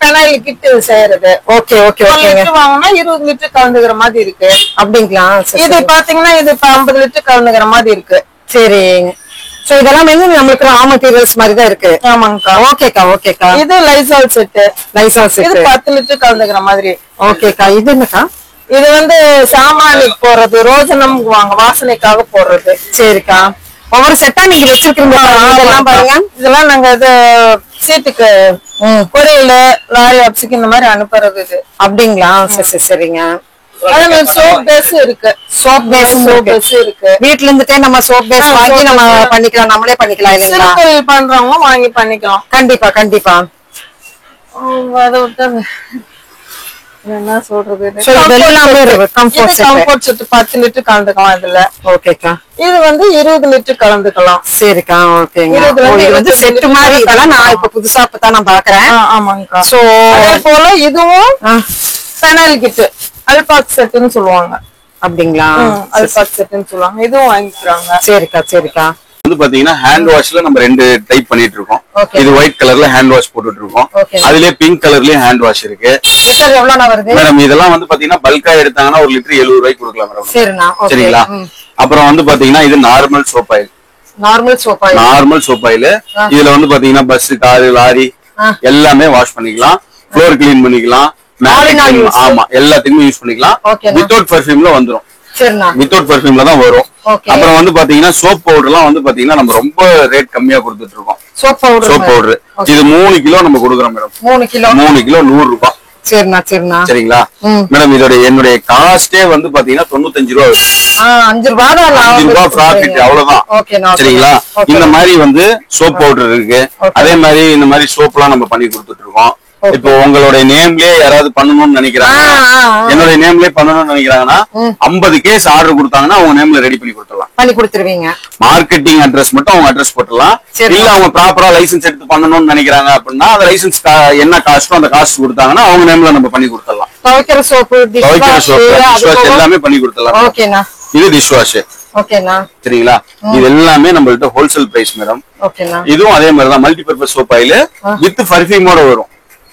பெனாயில் கிட் செய்யறது. ஓகே ஓகே ஓகேங்க. வாங்கினா 20 லிட்டர் கலந்துக்கிற மாதிரி இருக்கு. அப்படிங்களா? இது பாத்தீங்கன்னா இது 50 லிட்டர் கலந்துக்கிற மாதிரி இருக்கு. சரிங்க. சோ இதெல்லாம் வந்து நம்மளுக்கு ரா மெட்டீரியல்ஸ் மாதிரி தான் இருக்கு. ஆமாங்கக்கா. ஓகேக்கா ஓகேக்கா. இது லைசால் செட். இது 10 லிட்டர் கலந்துக்கிற மாதிரி. ஓகேக்கா. இது என்னக்கா? இது வந்து சாமானிக்கு போறது, ரோஜனம் வாசனைக்காக போடுறது. சரிக்கா. ஒவ்வொரு செட்டா நீங்க வச்சிருக்கீங்க. இதெல்லாம் பாருங்க. இதெல்லாம் நாங்க இது சீட்டுக்கு பொரியல் லாரி அப்ஸுக்கு இந்த மாதிரி அனுப்புறது. இது அப்படிங்களா? சரி சரிங்க. அதே மாதிரி சோப் பேஸ் இருக்கு. சோப் பேஸ் இருக்கு. வீட்ல இருந்துட்டே நம்ம சோப் பேஸ் வாங்கி நம்ம பண்ணிக்கலாம், நம்மளே பண்ணிக்கலாம் இல்லைங்களா? தொழில் பண்றவங்க வாங்கி பண்ணிக்கலாம். கண்டிப்பா கண்டிப்பா. அதை விட்டு என்ன சொல்றது, கம்ஃபோர்ட் செட் 10 லிட்டர் கலந்துக்கலாம் இதுல. ஓகேக்கா. இது வந்து 20 லிட்டர் கலந்துக்கலாம். சரிக்கா. ஓகேங்க. இது வந்து செட் மாதிரி இதெல்லாம் நான் இப்ப புதுசா இப்பதான் நான் பாக்குறேன். ஆமாங்கக்கா. சோ அதே போல இதுவும் பெனாயில் கிட் அல்பாக் செட்னு சொல்லுவாங்க. அப்படிங்களா? அல்பாக் செட்னு சொல்லுவாங்க. இதுவும் வாங்கிக்கிறாங்க. சரிக்கா சரிக்கா. வந்து பாத்தீங்கன்னா ஹேண்ட் வாஷ்ல நம்ம 2 டைப் பண்ணிட்டு இருக்கோம். இது ஒயிட் கலர்ல ஹேண்ட் வாஷ் போட்டுட்டு இருக்கோம். அதுலயே பிங்க் கலர்லயும் ஹேண்ட் வாஷ் இருக்கு. எவ்வளவு வருது மேடம்? இதெல்லாம் வந்து பாத்தீங்கன்னா பல்கா எடுத்தாங்கன்னா 1 லிட்டர் 70 ரூபாய்க்கு கொடுக்கலாம் மேடம். சரிங்களா? அப்புறம் வந்து பாத்தீங்கன்னா இது normal soap oil. Normal soap oil. இதுல வந்து பாத்தீங்கன்னா பஸ், காரு, லாரி எல்லாமே வாஷ் பண்ணிக்கலாம். ஃப்ளோர் கிளீன் பண்ணிக்கலாம். ஆமா, எல்லாத்தையுமே யூஸ் பண்ணிக்கலாம். வித்தவுட் பர்ஃபியூம்ல வந்துரும். வித்தவுட் பர்ஃபியூம்ல தான் வரும். அப்புறம் வந்து பாத்தீங்கன்னா சோப் பவுடர் எல்லாம் வந்து பாத்தீங்கன்னா நம்ம ரொம்ப ரேட் கம்மியா கொடுத்துட்டு இருக்கோம். சோப் பவுடர் இது 3 கிலோ நம்ம கொடுக்குறோம் மேடம். 3 கிலோ 100 ரூபாய். சரிங்களா மேடம்? என்னுடைய காஸ்டே வந்து பாத்தீங்கன்னா 95 ரூபாய். 5 ரூபாய் ப்ராஃபிட், அவ்வளவுதான். சரிங்களா? இந்த மாதிரி வந்து சோப் பவுடர் இருக்கு. அதே மாதிரி இந்த மாதிரி சோப் எல்லாம் நம்ம பண்ணி கொடுத்துட்டு இருக்கோம். இப்போ உங்களுடைய நேம்லயே யாராவது பண்ணணும்னு நினைக்கிறாங்க, என்னுடைய நேம்லயே பண்ணணும்னு நினைக்கிறாங்கன்னா 50 கேஸ் ஆர்டர் கொடுத்தாங்கன்னா அவங்க நேம்ல ரெடி பண்ணி கொடுத்துடலாம். பண்ணி கொடுத்துருவீங்க. மார்க்கெட்டிங் அட்ரஸ் மட்டும் அவங்க அட்ரஸ் போட்டுடலாம். இல்ல அவங்க ப்ராப்பரா லைசன்ஸ் எடுத்து பண்ணணும்னு நினைக்கிறாங்க அப்படின்னா அந்த லைசன்ஸ் என்ன காஸ்டோ அந்த காஸ்ட் கொடுத்தாங்கன்னா அவங்க நேம்ல நம்ம பண்ணி கொடுத்துடலாம். துவைக்கிற சோப்பு, டிஷ் வாஷ் எல்லாமே பண்ணி கொடுத்துடலாம். ஓகேண்ணா. இது டிஷ் வாஷ். ஓகேண்ணா. சரிங்களா? இது எல்லாமே நம்மள்ட்ட ஹோல்சேல் பிரைஸ் மேடம். ஓகேண்ணா. இதுவும் அதே மாதிரி தான் மல்டிபர்பஸ் சோப் ஆயில் வித் பர்ஃபியூமோட வரும்.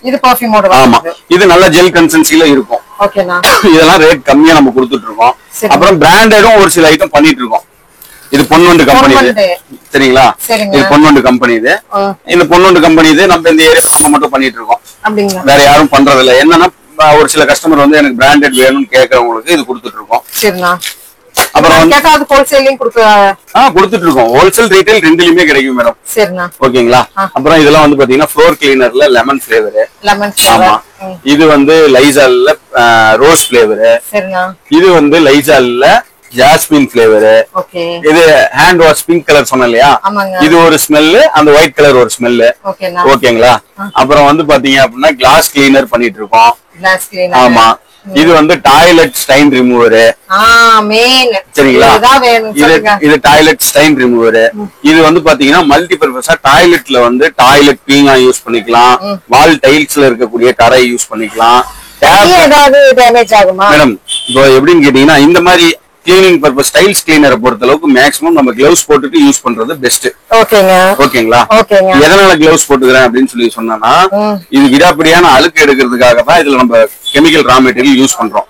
இது பர்ஃபியூமோட வரும். ஆமா, இது நல்ல ஜெல் கன்சிஸ்டன்சில இருக்கும். ஓகேண்ணா. இதெல்லாம் ரேட் கம்மியா நம்ம கொடுத்துட்டு இருக்கோம். அப்புறம் பிராண்டடும் ஒரு சில ஐட்டம் பண்ணிட்டு இருக்கோம். இது பொன்வண்டு கம்பெனி இது. சரிங்களா? இது பொன்வண்டு கம்பெனி இது. இந்த பொன்வண்டு கம்பெனி இது நம்ம இந்த ஏரியா நம்ம மட்டும் பண்ணிட்டு இருக்கோம். வேற யாரும் பண்றது இல்ல. என்னன்னா ஒரு சில கஸ்டமர் வந்து எனக்கு பிராண்டட் வேணும்னு கேட்கறவங்களுக்கு இது கொடுத்துட்டு இருக்கோம். சரிண்ணா. அப்புறம் கேட்டாது ஹோல்சேலிங் கொடுத்துட்டு இருக்கோம். ஹோல்சேல் ரீட்டைல் ரெண்டுலயுமே கிடைக்கும் மேடம். சரிண்ணா. ஓகேங்களா? அப்புறம் இதெல்லாம் வந்து பாத்தீங்கன்னா ஃப்ளோர் கிளீனர்ல லெமன் ஃபிளேவர். ஆமா, இது வந்து லைசால்ல ரோஸ் ஃபிளேவர். சரிண்ணா. இது வந்து லைசால்ல ஜாஸ்மின் ஃபிளேவர். இது ஹேண்ட் வாஷ் பிங்க் கலர் சொன்னேன் இல்லையா, இது ஒரு ஸ்மெல், அந்த ஒயிட் கலர் ஒரு ஸ்மெல். ஓகேங்களா? அப்புறம் வந்து பாத்தீங்க அப்படின்னா கிளாஸ் கிளீனர் பண்ணிட்டு இருக்கோம். ஆமா, இது வந்து டாய்லெட் ஸ்டைன் ரிமூவர். சரிங்களா? இது டாய்லெட் ஸ்டைன் ரிமூவர். இது வந்து பாத்தீங்கன்னா மல்டி பர்பஸா டாய்லெட்ல வந்து டாய்லெட் கிளீனா யூஸ் பண்ணிக்கலாம். வால் டைல்ஸ்ல இருக்கக்கூடிய கரை யூஸ் பண்ணிக்கலாம். மேடம் இப்போ எப்படின்னு கேட்டீங்கன்னா இந்த மாதிரி கிளீனிங் பர்பஸ் டைல்ஸ் கிளீனரை பொறுத்த அளவுக்கு மேக்ஸிமம் நம்ம கிளவுஸ் போட்டுட்டு யூஸ் பண்றது பெஸ்ட். ஓகேங்களா? எதனால கிளவுஸ் போட்டுக்கிறேன் அப்படின்னு சொல்லி சொன்னா, இது விடாப்பிடியான அழுக்கு எடுக்கிறதுக்காக தான் இதுல நம்ம கெமிக்கல் ரா மெட்டீரியல் யூஸ் பண்றோம்.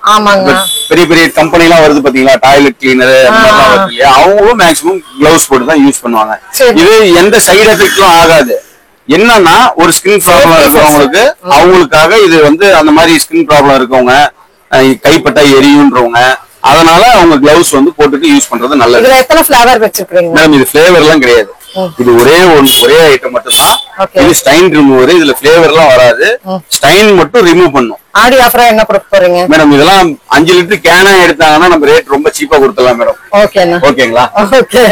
பெரிய பெரிய கம்பெனி எல்லாம் வருது பாத்தீங்களா, டாய்லெட் கிளீனர் வருது இல்லையா, அவங்களும் மேக்ஸிமம் கிளவுஸ் போட்டு தான் யூஸ் பண்ணுவாங்க. இது எந்த சைடு எஃபெக்டும் ஆகாது. என்னன்னா ஒரு ஸ்கின் ப்ராப்ளம் இருக்கிறவங்களுக்கு அவங்களுக்காக இது வந்து அந்த மாதிரி ஸ்கின் ப்ராப்ளம் இருக்கவங்க, கைப்பட்டா எரியுன்றவங்க, அதனால அவங்க கிளவுஸ் வந்து போட்டுட்டு யூஸ் பண்றது நல்லது. இதுல எத்தனை ஃபிளேவர் வச்சிருக்கீங்க மேடம்? இது ஃபிளேவர் எல்லாம் கிடையாது. இது ஒரே ஐட்டம் மட்டும் தான். இது ஸ்டைன் ரிமூவர். இதுல ஃபிளேவர் எல்லாம் வராது. ஸ்டைன் மட்டும் ரிமூவ் பண்ணும். ஆடி ஆஃபரா என்ன கொடுக்க போறீங்க மேடம்? இதெல்லாம் 5 லிட்டர் கேனா எடுத்தாங்கன்னா நம்ம ரேட் ரொம்ப சீப்பா கொடுத்துடலாம் மேடம். ஓகேங்களா? ஓகே.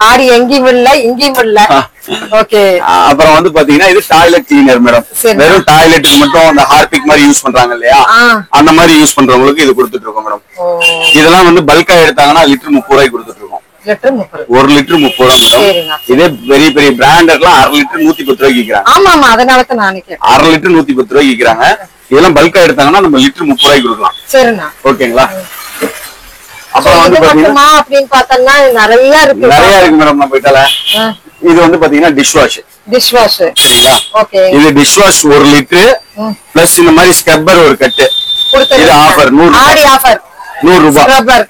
ஆடி எங்கேயும் இல்ல இங்கேயும் இல்ல. ஓகே. அப்புறம் வந்து பாத்தீங்கன்னா இது டாய்லெட் கிளீனர் மேடம். வெறும் டாய்லெட்டுக்கு மட்டும் அந்த ஹார்பிக் மாதிரி யூஸ் பண்றாங்க இல்லையா, அந்த மாதிரி யூஸ் பண்றவங்களுக்கு இது கொடுத்துட்டு இருக்கோம் மேடம். இதெல்லாம் வந்து பல்கா எடுத்தாங்கன்னா லிட்டர் 30 ரூபாய்க்கு கொடுத்துட்டு இருக்கோம். 1 லிட்டர் 30 ரூபாய் மேடம். இதே பெரிய பெரிய பிராண்டர்லாம் 1/2 லிட்டர் 110 ரூபாய்க்கு விற்கிறாங்க. ஆமா, அதனால தான் நான் நினைக்கிறேன் 1/2 லிட்டர் 110 ரூபாய்க்கு விற்கிறாங்க. இதெல்லாம் பல்கா எடுத்தாங்கன்னா நம்ம லிட்டர் 30 ரூபாய்க்கு கொடுக்கலாம். சரிண்ணா. ஓகேங்களா? அப்புறம் வந்து பாத்தீங்கன்னா அப்படின்னு பார்த்தா நிறைய இருக்கு மேடம் நம்ம கிட்ட. இது வந்து பாத்தீங்கன்னா டிஷ் வாஷ். இது டிஷ் வாஷ் 1 லிட்டர் பிளஸ் இந்த மாதிரி ஸ்க்ரப்பர் ஒரு கட்டு. இது ஆஃபர் 100 ரூபாய்.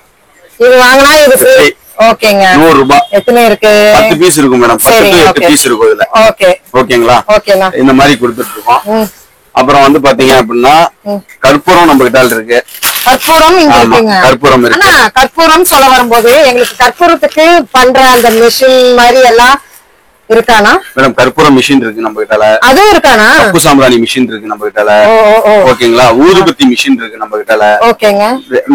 இது வாங்கினா இது ஃப்ரீ. ஓகேங்க. 100 ரூபாய். எத்தனை இருக்கு? 10 பீஸ் இருக்கும் மேடம். 10 to 8 பீஸ் இருக்கும் இதுல. ஓகேங்களா? இந்த மாதிரி கொடுத்துட்டு இருக்கோம். அப்புறம் வந்து பாத்தீங்க அப்படின்னா கற்பூரம் நம்ம கிட்ட இருக்கு. கற்பூரம் இங்க இருக்குங்க. கற்பூரம் இருக்கு. ஆனா கற்பூரம் சொல்ல வரும்போது எங்களுக்கு கற்பூரத்துக்கு பண்ற அந்த மிஷின் மாதிரி எல்லாம் இருக்கானா மேடம்? கற்பூரம் மிஷின் இருக்கு நம்ம கிட்ட. அதுவும் இருக்கானா? கப்பு சாம்பிராணி மிஷின் இருக்கு நம்ம கிட்ட. ஓகேங்களா? ஊதுபத்தி மிஷின் இருக்கு நம்ம கிட்ட. ஓகேங்க.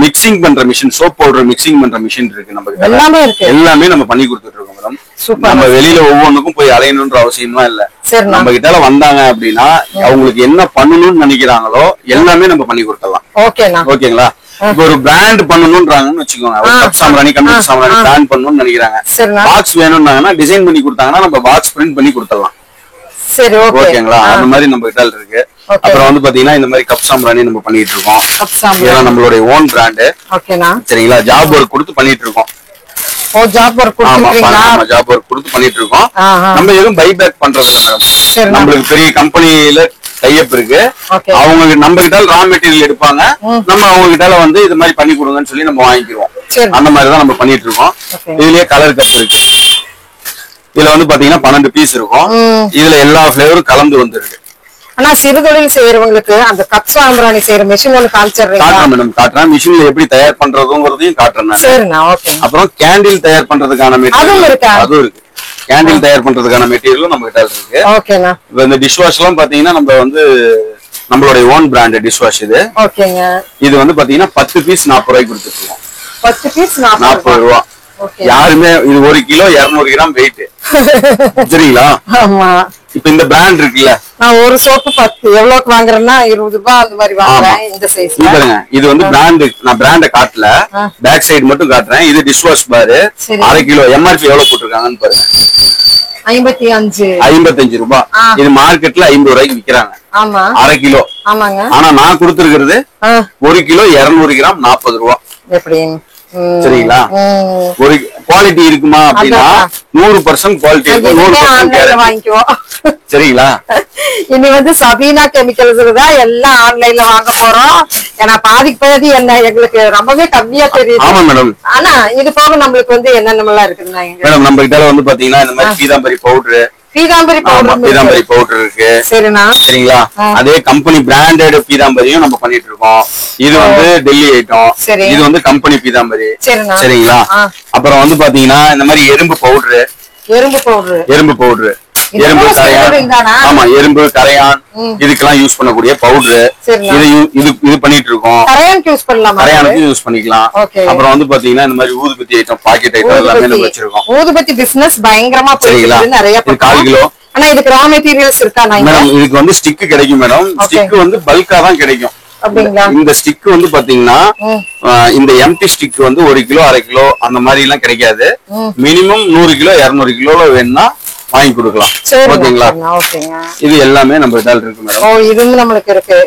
மிக்சிங் பண்ற மிஷின், சோப் பவுடர் மிக்சிங் பண்ற மிஷின் இருக்கு நம்ம கிட்ட. எல்லாமே இருக்கு. எல்லாமே நம்ம பண்ணி கொடுத்துட்டு இருக்கோம் மேடம். நம்ம வெளியில ஒவ்வொன்றுக்கும் போய் அலையணும்ன்ற அவசியம்லாம் இல்ல. நம்ம கிட்ட வந்தாங்க அப்படின்னா அவங்களுக்கு என்ன பண்ணணும்னு நினைக்கிறாங்களோ எல்லாமே நம்ம பண்ணி கொடுத்துடலாம். ஓகேங்களா? இப்போ ஒரு பிராண்ட் பண்ணணும்ன்றாங்கன்னு வச்சுக்கோங்க, ஒரு கப் சாம்பிராணி, கம்ப்யூட்டர் சாம்பிராணி பிராண்ட் பண்ணணும்னு நினைக்கிறாங்க. பாக்ஸ் வேணும்னாங்கன்னா டிசைன் பண்ணி கொடுத்தாங்கன்னா நம்ம பாக்ஸ் பிரிண்ட் பண்ணி கொடுத்துடலாம். ஓகேங்களா? அந்த மாதிரி நம்ம கிட்ட இருக்கு. அப்புறம் வந்து பாத்தீங்கன்னா இந்த மாதிரி கப் சாம்பிராணி நம்ம பண்ணிட்டு இருக்கோம். இதெல்லாம் நம்மளுடைய ஓன் பிராண்ட். சரிங்களா? ஜாப் ஒர்க் கொடுத்து பண்ணிட்டு இருக்கோம். ஜாப் ஒர்க் கொடுத்து பண்ணிட்டு இருக்கோம். நம்ம எதுவும் பைபேக் பண்றது இல்ல மேடம். நம்மளுக்கு பெரிய கம்பெனில டைப் இருக்கு. அவங்க நம்ம கிட்ட ரா மெட்டீரியல் எடுப்பாங்க. நம்ம அவங்க கிட்ட வந்து இது மாதிரி பண்ணி கொடுங்கன்னு சொல்லி நம்ம வாங்கிக்குவோம். அந்த மாதிரி தான் நம்ம பண்ணிட்டு இருக்கோம். இதுலயே கலர் கப் இருக்கு. இதுல வந்து பாத்தீங்கன்னா 12 பீஸ் இருக்கும். இதுல எல்லா ஃபிளேவரும் கலந்து வந்துருக்கு. ஆனா சிறுதொழில் செய்யறவங்களுக்கு அந்த கப் சாம்பிராணி செய்யற மிஷின் ஒன்று காட்டுறேன் மேடம். காட்டுறேன். மிஷின்ல எப்படி தயார் பண்றதுங்கிறதையும் காட்டுறேன். அப்புறம் கேண்டில் தயார் பண்றதுக்கான மெட்டீரியல் அதுவும் இருக்கு. கேண்டில் தயார் பண்றதுக்கான மெட்டீரியலும் நம்ம கிட்ட இருக்கு. ஓகேங்க. இப்போ இந்த டிஷ் வாஷ் எல்லாம் பாத்தீங்கன்னா நம்ம வந்து நம்மளுடைய ஓன் பிராண்ட் டிஷ் வாஷ் இது. ஓகேங்க. இது வந்து பாத்தீங்கன்னா 10 பீஸ் 40 ரூபாய்க்கு கொடுத்துட்டு இருக்கோம். 10 பீஸ் 40 ரூபாய். யாருமே இது 1 கிலோ 200 கிராம் வெயிட். சரிங்களா? ஆமா. இப்ப இந்த பிராண்ட் இருக்குல்ல, நான் ஒரு சோப்பு 10 எவ்வளவுக்கு வாங்குறேன்னா 20 ரூபாய் அந்த மாதிரி வாங்குறேன் இந்த சைஸ்ல. பாருங்க, இது வந்து பிராண்ட். நான் பிராண்ட காட்டல, பேக் சைடு மட்டும் காட்டுறேன். இது டிஷ் வாஷ் பார், 1/2 கிலோ. எம்ஆர்பி எவ்வளவு போட்டிருக்காங்கன்னு பாருங்க, 55 ரூபாய். இது மார்க்கெட்ல 50 ரூபாய்க்கு விக்கிறாங்க. ஆமா, 1/2 கிலோ. ஆமாங்க. ஆனா நான் கொடுத்திருக்கிறது 1 கிலோ 200 கிராம் 40 ரூபாய். எப்படி? சரிங்களா? ஒரு குவாலிட்டி இருக்குமா அப்படின்னா 100% குவாலிட்டி இருக்கும், 100% கேரண்டி. சரிங்களா? இனி வந்து சபீனா கெமிக்கல்ஸ் தான் எல்லாம் ஆன்லைன்ல வாங்க போறோம். ஏன்னா பாதிக்கு பாதி என்ன எங்களுக்கு ரொம்பவே கம்மியா தெரியுது. ஆமா மேடம். ஆனா இது போக நம்மளுக்கு வந்து என்னென்னலாம் இருக்குதுன்னா மேடம், நம்ம கிட்ட வந்து பாத்தீங்கன்னா இந்த மாதிரி பீதாம்பரி பவுடர், பீதாம்பரி பவுடர் இருக்கு. சரிண்ணா. சரிங்களா? அதே கம்பெனி பிராண்டட் பீதாம்பரியும் நம்ம பண்ணிட்டு இருக்கோம். இது வந்து டெல்லி ஐட்டம், இது வந்து கம்பெனி பீதாம்பரி. சரிங்களா? அப்புறம் வந்து பாத்தீங்கன்னா இந்த மாதிரி எறும்பு பவுடர், எறும்பு கரையான். ஆமா, எறும்பு கரையான் இதுக்கெல்லாம் யூஸ் பண்ணக்கூடிய பவுடர். இது பண்ணிட்டு இருக்கோம். கரையானுக்கு யூஸ் பண்ணிக்கலாம். அப்புறம் வந்து பாத்தீங்கன்னா இந்த மாதிரி ஊதுபத்தி ஐட்டம், பாக்கெட் ஐட்டம் எல்லாமே நம்ம வச்சிருக்கோம். ஊதுபத்தி பிசினஸ் பயங்கரமா போயிருக்கு நிறைய. 1/4 கிலோ. ஆனா இதுக்கு ரா மெட்டீரியல்ஸ் இருக்கா? மேடம், இதுக்கு வந்து ஸ்டிக் கிடைக்கும் மேடம். ஸ்டிக் வந்து பல்கா தான் கிடைக்கும். இந்த ஸ்டிக் வந்து பாத்தீங்கன்னா இந்த எம்டி ஸ்டிக் வந்து 1 கிலோ 1/2 கிலோ அந்த மாதிரி எல்லாம் கிடைக்காது. மினிமம் 100 கிலோ 200 கிலோல வேணும்னா வாங்கி கொடுக்கலாம். ஓகேங்களா? இது எல்லாமே நம்ம இதால் இருக்கு மேடம். இதுவும் நம்மளுக்கு இருக்கு.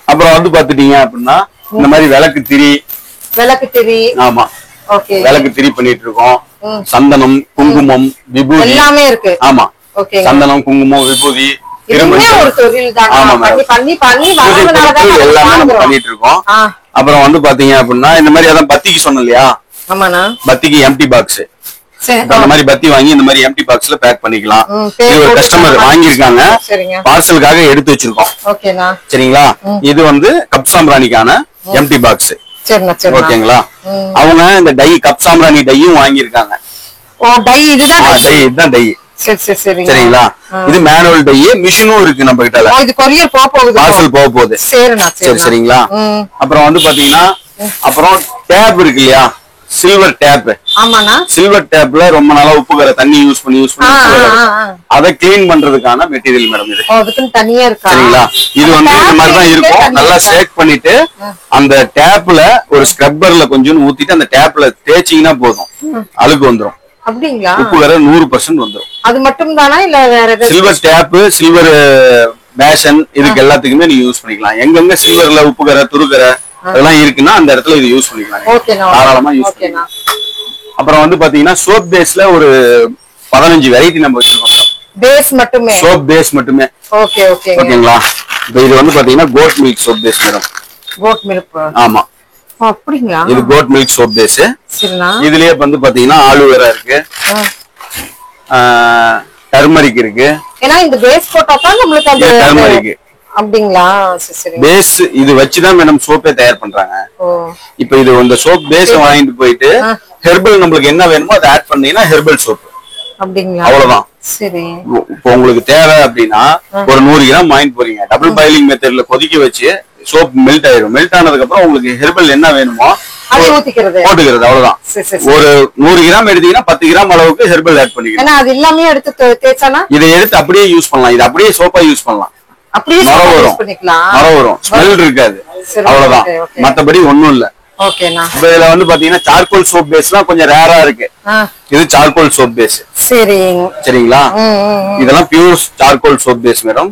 அப்புறம் வந்து பாத்துட்டீங்க அப்படின்னா இந்த மாதிரி விளக்கு திரி. ஆமா, விளக்கு திரி பண்ணிட்டு இருக்கோம். சந்தனம், குங்குமம், விபூதி எல்லாமே இருக்கு. ஆமா, சந்தனம், குங்குமம், விபூதி எல்லாமே நம்ம பண்ணிட்டு இருக்கோம். அப்புறம் வந்து பாத்தீங்க அப்படின்னா இந்த மாதிரி அதான் பத்திக்கு சொன்னோம் இல்லையா, பத்திக்கு எம்டி பாக்ஸ். அந்த மாதிரி பத்தி வாங்கி இந்த மாதிரி எம்டி பாக்ஸ்ல பேக் பண்ணிக்கலாம். இது ஒரு கஸ்டமர் வாங்கியிருக்காங்க, பார்சலுக்காக எடுத்து வச்சிருக்கோம். சரிங்களா? இது வந்து கப் சாம்பிராணிக்கான எம்டி பாக்ஸ். ஓகேங்களா? அவங்க இந்த டை கப் சாம்பிராணி டையும் வாங்கியிருக்காங்க. இதுதான் டை. சரிங்களா? இது மேனுவல் டை, மிஷினும் இருக்கு நம்ம கிட்ட. பார்சல் போக போகுது. சரிங்களா? அப்புறம் வந்து பாத்தீங்கன்னா அப்புறம் டேப் இருக்கு இல்லையா, சில்வர் டேப். சில்வர் டேப்ல ரொம்ப நாளா உப்பு கரை தண்ணி யூஸ் பண்ணி அதை கிளீன் பண்றதுக்கான மெட்டீரியல் மேடம் இது. சரிங்களா? இது வந்து இந்த மாதிரிதான் இருக்கும். நல்லா ஷேக் பண்ணிட்டு அந்த டேப்ல ஒரு ஸ்க்ரப்பர்ல கொஞ்சம் ஊத்திட்டு அந்த டேப்ல தேய்ச்சிங்கன்னா போதும், அழுக்கு வந்துரும். உப்பு கரை 100% வந்துரும். அது மட்டும் தானா இல்ல வேற ஏதாவது? சில்வர் டேப், சில்வர் பேஷன் இதுக்கு எல்லாத்துக்குமே நீங்க யூஸ் பண்ணிக்கலாம். எங்கெங்க சில்வர்ல உப்பு கரை துருக்கரை அதெல்லாம் இருக்குன்னா அந்த இடத்துல இது யூஸ் பண்ணிக்கலாம், தாராளமா யூஸ் பண்ணிக்கலாம். அப்புறம் வந்து பாத்தீங்கன்னா சோப் பேஸ்ல ஒரு 15 வெரைட்டி நம்ம வச்சிருக்கோம். பேஸ் மட்டுமே, சோப் பேஸ் மட்டுமே. ஓகேங்களா? இப்போ இது வந்து பாத்தீங்கன்னா goat milk soap base madam. Goat milk. ஆமா, அப்படிங்களா? இது கோட் மில்க் சோப் பேஸ். இதுலயே வந்து பாத்தீங்கன்னா ஆலோவேரா இருக்கு, டர்மரிக் இருக்கு. ஏன்னா இந்த பேஸ் போட்டா தான் நம்மளுக்கு அந்த டர்மரிக். அப்படிங்களா? சரி. பேஸ் இது வச்சுதான் மேடம் சோப்பே தயார் பண்றாங்க. இப்போ இது இந்த சோப் பேஸ் வாங்கிட்டு போயிட்டு ஹெர்பல் நம்மளுக்கு என்ன வேணுமோ அதை ஆட் பண்ணீங்கன்னா ஹெர்பல் சோப். அப்படிங்களா? அவ்வளவுதான். சரி. இப்போ உங்களுக்கு தேவை அப்படின்னா ஒரு 100 கிராம் வாங்கிட்டு போறீங்க, டபுள் பாயிலிங் மெத்தட்ல கொதிக்க வச்சு சோப் மெல்ட் ஆயிரும். மெல்ட் ஆனதுக்கு அப்புறம் உங்களுக்கு ஹெர்பல் என்ன வேணுமோ போட்டுக்கிறது, அவ்வளவுதான். ஒரு 100 கிராம் எடுத்தீங்கன்னா 10 கிராம் அளவுக்கு ஹெர்பல் ஆட் பண்ணிக்கலாம். அது எல்லாமே எடுத்து தேய்ச்சானா இதை எடுத்து அப்படியே யூஸ் பண்ணலாம். இது அப்படியே சோப்பா யூஸ் பண்ணலாம். மரம் வரும், ஸ்மெல் இருக்காது, அவ்வளவுதான். மத்தபடி ஒண்ணும் இல்ல. இதுல வந்து பாத்தீங்கன்னா சார்கோல் சோப் பேஸ் தான் கொஞ்சம் ரேரா இருக்கு. இது சார்கோல் சோப் பேஸ். சரிங்களா? இதெல்லாம் pure charcoal soap base madam.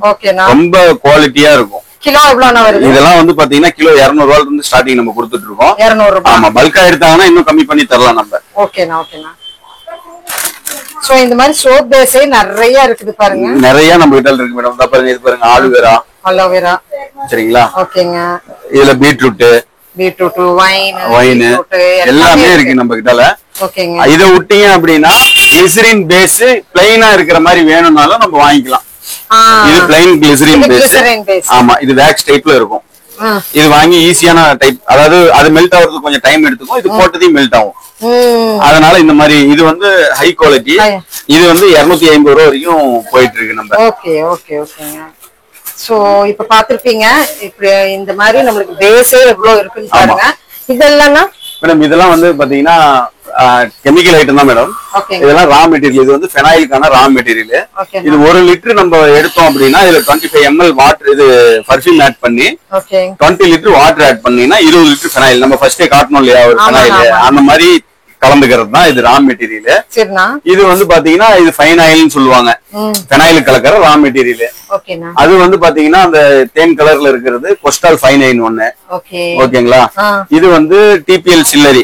ரொம்ப குவாலிட்டியா இருக்கும். இதெல்லாம் வந்து பாத்தீங்கன்னா கிலோ 200 ரூபாயில இருந்து ஸ்டார்டிங் நம்ம கொடுத்துட்டு இருக்கோம். ஆமா, பல்கா எடுத்தாங்கன்னா இன்னும் கம்மி பண்ணி தரலாம் நம்ம. சோ இந்த மாதிரி சோப் பேஸே நிறைய இருக்குது பாருங்க. நிறைய நம்ம கிட்ட இருக்கு மேடம். இத பாருங்க, இது பாருங்க, ஆலோவேரா. சரிங்களா? ஓகேங்க. இதுல பீட்ரூட், வைன் எல்லாமே இருக்கு நம்ம கிட்ட. ஓகேங்க. இத விட்டீங்க அப்படின்னா கிளிசரின் பேஸ் பிளைனா இருக்கிற மாதிரி வேணும்னாலும் நம்ம வாங்கிக்கலாம். இது பிளைன் கிளிசரின் பேஸ். ஆமா, இது வேக்ஸ் டைப்ல இருக்கும். இது வாங்கி ஈஸியான டைப், அதாவது அது மெல்ட் ஆகிறதுக்கு கொஞ்சம் டைம் எடுத்துக்கும். இது போட்டதையும் மெல்ட் ஆகும். அதனால இந்த மாதிரி இது வந்து ஹை குவாலிட்டி. இது வந்து 250 ரூபாய் வரைக்கும் போயிட்டு இருக்கு நம்ம. ஓகே ஓகே ஓகேங்க. சோ இப்ப பாத்திருப்பீங்க இப்படி இந்த மாதிரி நம்மளுக்கு பேஸே எவ்வளவு இருக்குன்னு பாருங்க. இதெல்லாம் மேடம், இதெல்லாம் வந்து பாத்தீங்கன்னா கெமிக்கல் ஐட்டம் தான் மேடம். ஓகே இதெல்லாம் ரா மெட்டீரியல். இது வந்து ஃபெனாயிலுக்கான ரா மெட்டீரியல். ஓகே இது 1 லிட்டர் நம்ம எடுத்தோம் அப்படின்னா இதுல 25 ml வாட்டர் இது பர்ஃபியூம் ஆட் பண்ணி ஓகே 20 லிட்டர் வாட்டர் ஆட் பண்ணீங்கன்னா 20 லிட்டர் ஃபெனாயில் நம்ம ஃபர்ஸ்டே காட்டணும் இல்லையா ஒரு ஃபெனாயில் அந்த மாதிரி கலந்துக்கிறது தான் இது ரா மெட்டீரியல். சரிண்ணா. இது வந்து பாத்தீங்கன்னா இது ஃபைன் ஆயில்னு சொல்லுவாங்க. ஃபெனாயில் கலக்கிற ரா மெட்டீரியல். ஓகேண்ணா. அது வந்து பாத்தீங்கன்னா அந்த தேன் கலர்ல இருக்கிறது கொஸ்டால் ஃபைன் ஆயில் ஒண்ணு. ஓகே ஓகேங்களா. இது வந்து டிபிஎல் சில்லரி.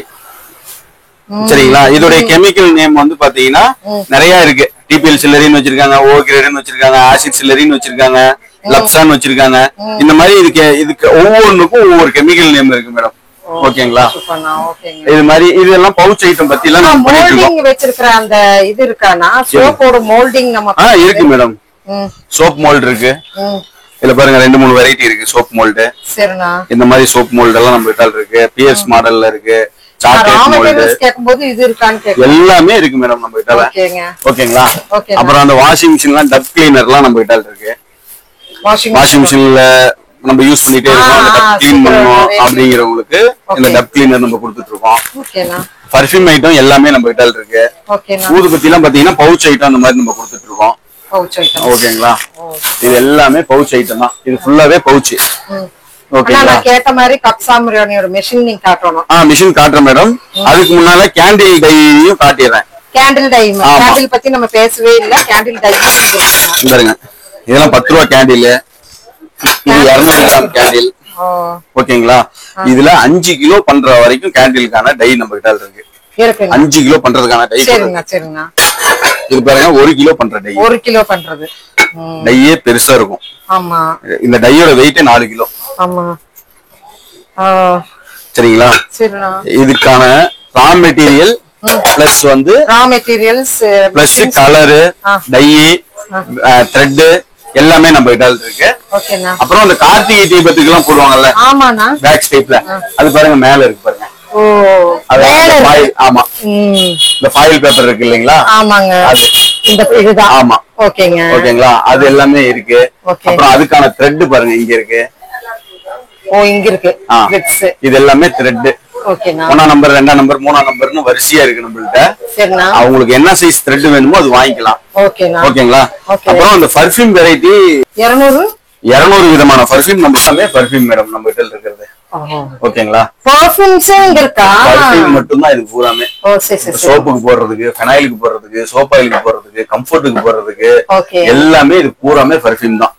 சரிங்களா. இதோடைய கெமிக்கல் நேம் வந்து பாத்தீங்கன்னா நிறைய இருக்கு. டிபிஎல் சில்லரின்னு வச்சிருக்காங்க, ஓ கிரேட்னு வச்சிருக்காங்க, ஆசிட் சில்லரின்னு வச்சிருக்காங்க, லப்சான் வச்சிருக்காங்க. இந்த மாதிரி இதுக்கு ஒவ்வொன்றுக்கும் ஒவ்வொரு கெமிக்கல் நேம் இருக்கு மேடம். ஓகேங்களா. இது மாதிரி இதெல்லாம் பவுச் ஐட்டம் பத்தி எல்லாம் நம்ம பண்ணிட்டு இருக்கோம். மோல்டிங் வெச்சிருக்கிற அந்த இது இருக்கானா சோப்போட மோல்டிங் நம்ம இருக்கு மேடம். சோப் மோல்ட் இருக்கு. இதுல பாருங்க 2-3 வெரைட்டி இருக்கு சோப் மோல்ட். சரிண்ணா. இந்த மாதிரி சோப் மோல்ட் எல்லாம் நம்ம கிட்ட இருக்கு. பிஎஸ் மாடல்ல இருக்கு. சாக்லேட் மோல்ட் கேக்கும்போது இது இருக்கான்னு கேக்குறேன். எல்லாமே இருக்கு மேடம் நம்ம கிட்ட. ஓகேங்க. ஓகேங்களா. அப்புறம் அந்த வாஷிங் மிஷின்லாம் டப் கிளீனர்லாம் நம்ம கிட்ட இருக்கு. வாஷிங் மிஷின்ல நம்ம யூஸ் பண்ணிட்டே இருக்கோம். டப் கிளீன் பண்ணனும் அப்படிங்கறவங்களுக்கு இந்த டப் கிளீனர் நம்ம கொடுத்துட்டு இருக்கோம். ஓகேனா. பர்ஃபியூம் ஐட்டம் எல்லாமே நம்ம கிட்ட இருக்கு. ஓகேனா. ஊதுபத்திலாம் பாத்தீங்கன்னா பவுச் ஐட்டம் அந்த மாதிரி நம்ம கொடுத்துட்டு இருக்கோம். Pouch item. ஓகேங்களா. இது எல்லாமே பவுச் ஐட்டம் தான். இது ஃபுல்லாவே பவுச். ஓகேங்களா. நான் கேட்ட மாதிரி கப் சாம்பிராணியோட மெஷின் நீங்க காட்டணும். மெஷின் காட்டுறேன் மேடம். அதுக்கு முன்னால கேண்டில் டையும் காட்டிடுறேன். Candle dye. கேண்டில் பத்தி நம்ம பேசவே இல்ல. கேண்டில் டை பாருங்க. இதெல்லாம் 10 ரூபாய் கேண்டில். இது 200 கிராம் கேண்டில். ஓகேங்களா. இதுல 5 கிலோ பண்ற வரைக்கும் கேண்டிலுக்கான டை நம்ம கிட்ட இருக்கு. 5 கிலோ பண்றதுக்கான டை. சரிங்க சரிங்க. இது பாருங்க 1 கிலோ பண்ற டை. 1 கிலோ பண்றது டையே பெருசா இருக்கும். ஆமா. இந்த டையோட வெயிட் 4 கிலோ. ஆமா. சரிங்களா. சரிண்ணா. இதுக்கான ரா மெட்டீரியல் பிளஸ் வந்து raw materials plus colour, dye, thread எல்லாமே நம்ம கிட்ட இருக்கு. ஓகேண்ணா. அப்புறம் அந்த கார்த்திகை தீபத்துக்கு எல்லாம் போடுவாங்கல்ல. ஆமாண்ணா. பேக் ஸ்டேப்ல அது பாருங்க மேல இருக்கு பாருங்க. ஓ ஃபாயில். ஆமா. இந்த ஃபாயில் பேப்பர் இருக்கு இல்லீங்களா. ஆமாங்க. இந்த இதுதான். ஆமா. ஓகேங்க. ஓகேங்களா. அது எல்லாமே இருக்கு. அப்புறம் அதுக்கான த்ரெட் பாருங்க இங்க இருக்கு. ஓ இங்க இருக்கு. இது எல்லாமே த்ரெட். ஓகேண்ணா. 1ஆம் நம்பர் 2ஆம் நம்பர் 3ஆம் நம்பர்னு வரிசையா இருக்கு நம்மள்ட்ட. சரிண்ணா. அவங்களுக்கு என்ன சைஸ் த்ரெட் வேணுமோ அது வாங்கிக்கலாம். ஓகேண்ணா. ஓகேங்களா. அப்புறம் அந்த பர்ஃபியூம் வெரைட்டி 200 விதமான பர்ஃபியூம் நம்ம எல்லாமே பர்ஃபியூம் மேடம் நம்ம கிட்ட இருக்கிறது. ஓகேங்களா. பர்ஃபியூம்ஸ் இருக்கா? பர்ஃபியூம் மட்டும் தான் இது பூராமே. ஓ சரி சரி. சோப்புக்கு போடுறதுக்கு, ஃபெனாயிலுக்கு போடுறதுக்கு, சோப் ஆயிலுக்கு போடுறதுக்கு, கம்ஃபர்ட்டுக்கு போடுறதுக்கு எல்லாமே இது பூராமே பர்ஃபியூம் தான்.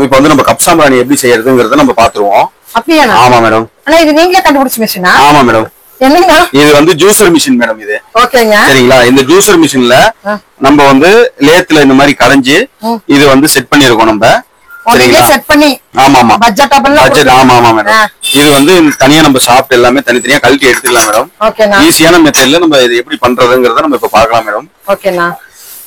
இப்ப வந்து நம்ம கப் சாம்பிராணி எப்படி செய்யறதுங்கறத நம்ம பாத்துருவோம். அப்படியா? ஆமா மேடம். ஆனா இது நீங்களே கண்டுபிடிச்ச மிஷினா? ஆமா மேடம். என்னங்க? இது வந்து ஜூசர் மிஷின் மேடம் இது. ஓகேங்க. சரிங்களா. இந்த ஜூசர் மிஷின்ல நம்ம வந்து லேத்ல இந்த மாதிரி கடைஞ்சு இது வந்து செட் பண்ணிருக்கோம் நம்ம. சரிங்களா. செட் பண்ணி. ஆமா ஆமா. பட்ஜெட் ஆமா ஆமா மேடம். இது வந்து தனியா நம்ம சாப்பிட்டு எல்லாமே தனித்தனியா கழட்டி எடுத்துக்கலாம் மேடம். ஓகேண்ணா. ஈஸியான மெத்தட்ல நம்ம இது எப்படி பண்றதுங்கறத நம்ம இப்ப பார்க்கலாம் மேடம். ஓகேண்ணா.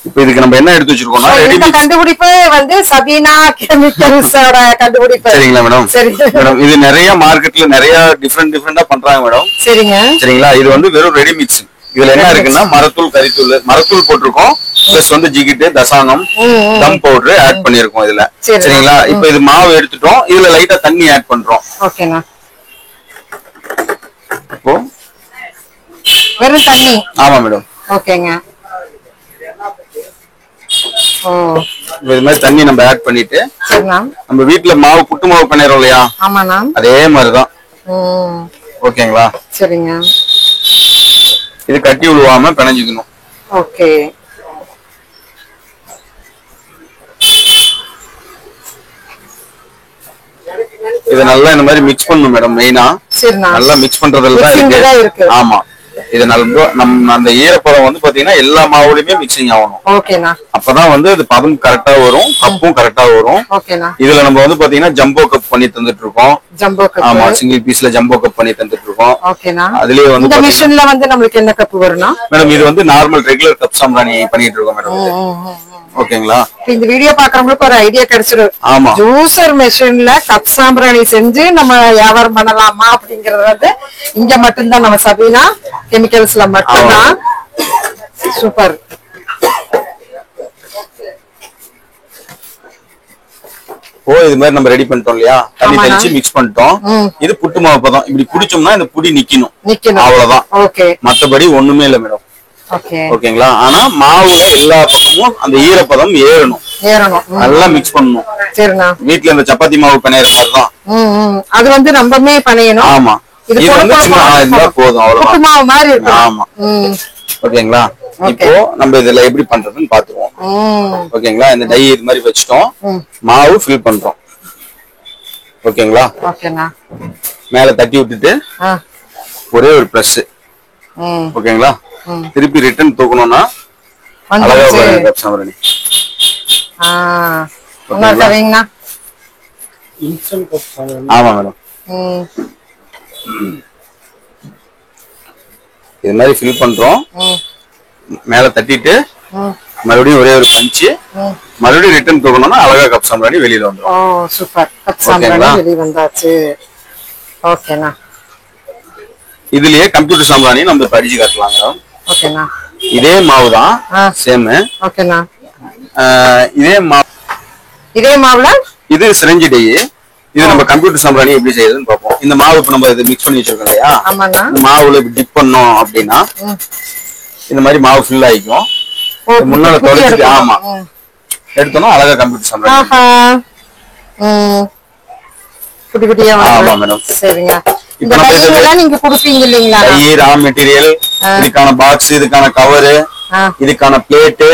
இப்ப இதுக்கு நம்ம என்ன எடுத்து வச்சிருக்கோம்னா இந்த கண்டுபிடிப்பு வந்து சபீனா கெமிக்கல்ஸோட கண்டுபிடிப்பு. சரிங்களா மேடம். சரி மேடம். இது நிறைய மார்க்கெட்ல நிறைய டிஃபரெண்டா பண்றாங்க மேடம். சரிங்க. சரிங்களா. இது வந்து வெறும் ரெடி மிக்ஸ். இதுல என்ன இருக்குன்னா மரத்தூள், கறித்தூள், மரத்தூள் போட்டிருக்கோம். பிளஸ் வந்து ஜிகிட்டு, தசாங்கம், தம் பவுடர் ஆட் பண்ணிருக்கோம் இதுல. சரிங்களா. இப்ப இது மாவு எடுத்துட்டோம். இதுல லைட்டா தண்ணி ஆட் பண்றோம். ஓகேண்ணா. இப்போ வெறும் தண்ணி. ஆமா மேடம். ஓகேங்க. இது மாதிரி தண்ணி நம்ம ஆட் பண்ணிட்டு நம்ம வீட்டுல மாவு புட்டு மாவு பண்ணிடுறோம் இல்லையா. ஆமாண்ணா. அதே மாதிரிதான். ஓகேங்களா. சரிங்க. இது கட்டி விழுவாம பிணைஞ்சுக்கணும். ஓகே. இத நல்லா இந்த மாதிரி மிக்ஸ் பண்ணணும் மேடம். மெயினா நல்லா மிக்ஸ் பண்றதுல தான் இருக்கு. ஆமா. இது நம்ம அந்த ஈரப்பதம் வந்து பாத்தீங்கன்னா எல்லா மாவுலயுமே மிக்சிங் ஆகணும். ஓகேண்ணா. அப்பதான் வந்து அது பதம் கரெக்டா வரும், கப்பும் கரெக்டா வரும். ஓகேண்ணா. இதுல நம்ம வந்து பாத்தீங்கன்னா ஜம்போ கப் பண்ணி தந்துட்டு இருக்கோம். Jumbo cup. ஆமா. சிங்கிள் பீஸ்ல ஜம்போ கப் பண்ணி தந்துட்டு இருக்கோம். ஓகேண்ணா. அதுலயே வந்து இந்த மிஷின்ல வந்து நமக்கு என்ன கப் வரும்னா மேடம் இது வந்து நார்மல் ரெகுலர் கப் சாம்பிராணி பண்ணிட்டு இருக்கோம் மேடம். ஓகேங்களா. இந்த வீடியோ பாக்குறவங்களுக்கு ஒரு ஐடியா கிடைச்சிடும். ஆமா. ஜூசர் மெஷின்ல கப் சாம்பிராணி செஞ்சு நம்ம வியாபாரம் பண்ணலாமா அப்படிங்கறது வந்து இங்க மட்டும்தான் நம்ம சபீனா கெமிக்கல்ஸ்ல மட்டும்தான். இப்போ இது மாதிரி நம்ம ரெடி பண்ணிட்டோம் இல்லையா, தண்ணி தெளிச்சு மிக்ஸ் பண்ணிட்டோம். இது புட்டு மாவு பதம். இப்படி குடிச்சோம்னா இந்த புடி நிக்கணும், அவ்வளவுதான். மத்தபடி ஒண்ணுமே இல்ல மேடம். ஓகேங்களா? ஆனா மாவுல எல்லா பக்கமும் அந்த ஈரப்பதம் ஏறணும், நல்லா மிக்ஸ் பண்ணணும். வீட்டுல இந்த சப்பாத்தி மாவு பிணையிற மாதிரிதான் அது வந்து ரொம்பவே பிணையணும். ஆமா, இது வந்து சின்ன இருந்தா போதும், அவ்வளவுதான். ஆமா, ஓகேங்களா? இப்போ நம்ம இதுல எப்படி பண்றதுன்னு பாத்துருவோம். ஓகேங்களா? இந்த டை இது மாதிரி வச்சுட்டோம், மாவு ஃபில் பண்றோம். ஓகேங்களா? மேல தட்டி விட்டுட்டு ஒரே ஒரு பிரஸ். ஓகேங்களா? திருப்பி ரிட்டர்ன் தூக்கணும்னா அழகா கப் சாம்பிராணி. ஆமா மேடம், இது மாதிரி ஃபில் பண்றோம். மேல தட்டிட்டு மறுபடியும் ஒரே ஒரு பஞ்சு, மறுபடியும் ரிட்டர்ன் தூக்கணும்னா அழகா கப் சாம்பிராணி வெளியில வந்துரும். சூப்பர், கப் சாம்பிராணி வெளிய வந்தாச்சு. ஓகேண்ணா, இதுலயே கம்ப்யூட்டர் சாம்பிராணி நம்ம படிச்சு காட்டலாம் மேடம். ஓகேண்ணா, இதே மாவு தான், சேம். ஓகேண்ணா, இதே மாவுல இது சிரஞ்சி டை. இது நம்ம கம்ப்யூட்டர் சாம்பிராணி எப்படி செய்யுதுன்னு பார்ப்போம். இந்த மாவு இப்ப நம்ம இது மிக்ஸ் பண்ணி வச்சிருக்கோம் இல்லையா, இந்த மாவுல டிப் பண்ணோம் அப்படின்னா இந்த மாதிரி மாவு ஃபில் ஆயிக்கும். முன்னால தொடச்சிட்டு ஆமா எடுத்தோம்னா அழகா கம்ப்யூட்டர் சாம்பிராணி. குட்டி குட்டியா. ஆமா மேடம், சரிங்க. இந்த டையெல்லாம் நீங்க கொடுப்பீங்க இல்லீங்களா? டை, ரா மெட்டீரியல், இதுக்கான பாக்ஸ், இதுக்கான கவர், இதுக்கான பிளேட்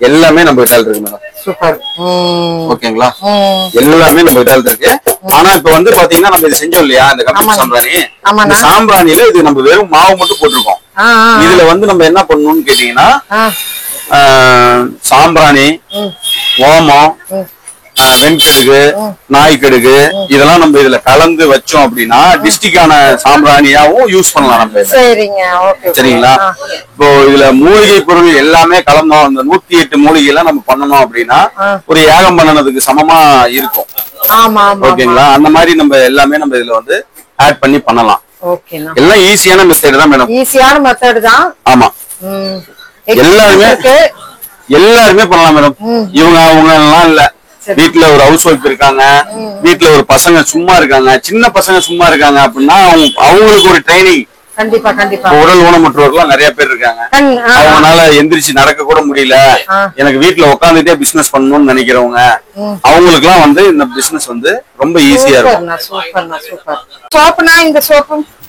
எல்லாமே நம்ம கிட்ட இருக்கு மேடம். சூப்பர். ஓகேங்களா? எல்லாமே நம்ம கிட்ட இருக்கு. ஆனா இப்ப வந்து பாத்தீங்கன்னா நம்ம இது செஞ்சோம் இல்லையா, இந்த கம்ப்யூட்டர் சாம்பிராணி, இந்த சாம்பிராணியில இது நம்ம வெறும் மாவு மட்டும் போட்டிருக்கோம். இதுல வந்து நம்ம என்ன பண்ணணும்னு கேட்டீங்கன்னா, சாம்பிராணி, ஓமம், வெண்கடுகு, நாய்க்கடுகு இதெல்லாம் நம்ம இதுல கலந்து வச்சோம் அப்படின்னா டிஸ்டிக்கான சாம்பிராணியாவும் யூஸ் பண்ணலாம் நம்ம. சரிங்களா? இப்போ இதுல மூலிகை பொருள் எல்லாமே கலந்தோம். இந்த 108 மூலிகை எல்லாம் நம்ம பண்ணணும் அப்படின்னா ஒரு யாகம் பண்ணனதுக்கு சமமா இருக்கும். ஓகேங்களா? அந்த மாதிரி நம்ம எல்லாமே நம்ம இதுல வந்து ஆட் பண்ணி பண்ணலாம். எல்லாம் ஈஸியான மெத்தட் தான் மேடம். ஈஸியான மெத்தட் தான். ஆமா, எல்லாருமே பண்ணலாம் மேடம். இவங்க அவங்க எல்லாம் இல்ல, வீட்டுல ஒரு ஹவுஸ் ஒய்ஃப் இருக்காங்க, வீட்டுல ஒரு பசங்க சும்மா இருக்காங்க, சின்ன பசங்க சும்மா இருக்காங்க அப்படின்னா அவங்களுக்கு ஒரு ட்ரைனிங். கண்டிப்பா கண்டிப்பா. உடல் ஊனமுற்றவர்கள் நிறைய பேர் இருக்காங்க, அவங்களால எந்திரிச்சு நடக்க கூட முடியல, எனக்கு வீட்டுல உட்காந்துட்டே பிசினஸ் பண்ணணும்னு நினைக்கிறவங்க, அவங்களுக்கு எல்லாம் வந்து இந்த பிசினஸ் வந்து ரொம்ப ஈஸியா இருக்கும்.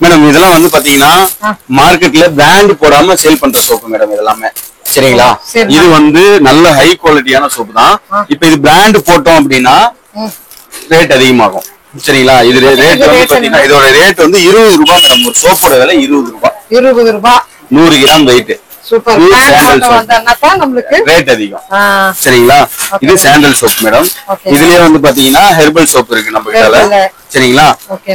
மேடம் இதெல்லாம் வந்து பாத்தீங்கன்னா மார்க்கெட்ல பிராண்ட் போடாம சேல் பண்ற சோப்பு மேடம் இதெல்லாமே. சரிங்களா? இது வந்து நல்ல ஹை குவாலிட்டியான சோப்பு தான். இப்ப இது பிராண்ட் போட்டோம் அப்படின்னா ரேட் அதிகமாகும். சரிங்களா? இது ரேட் வந்து பாத்தீங்கன்னா இதோட ரேட் வந்து 20 ரூபாய் மேடம். ஒரு சோப்போட விலை 20 ரூபாய். 20 ரூபாய் 100 கிராம் வெயிட். ரேட் அதிகம். சரிங்களா? இது சாண்டல் சோப் மேடம். இதுலயே வந்து பாத்தீங்கன்னா ஹெர்பல் சோப் இருக்கு நம்ம கிட்ட. சரிங்களா?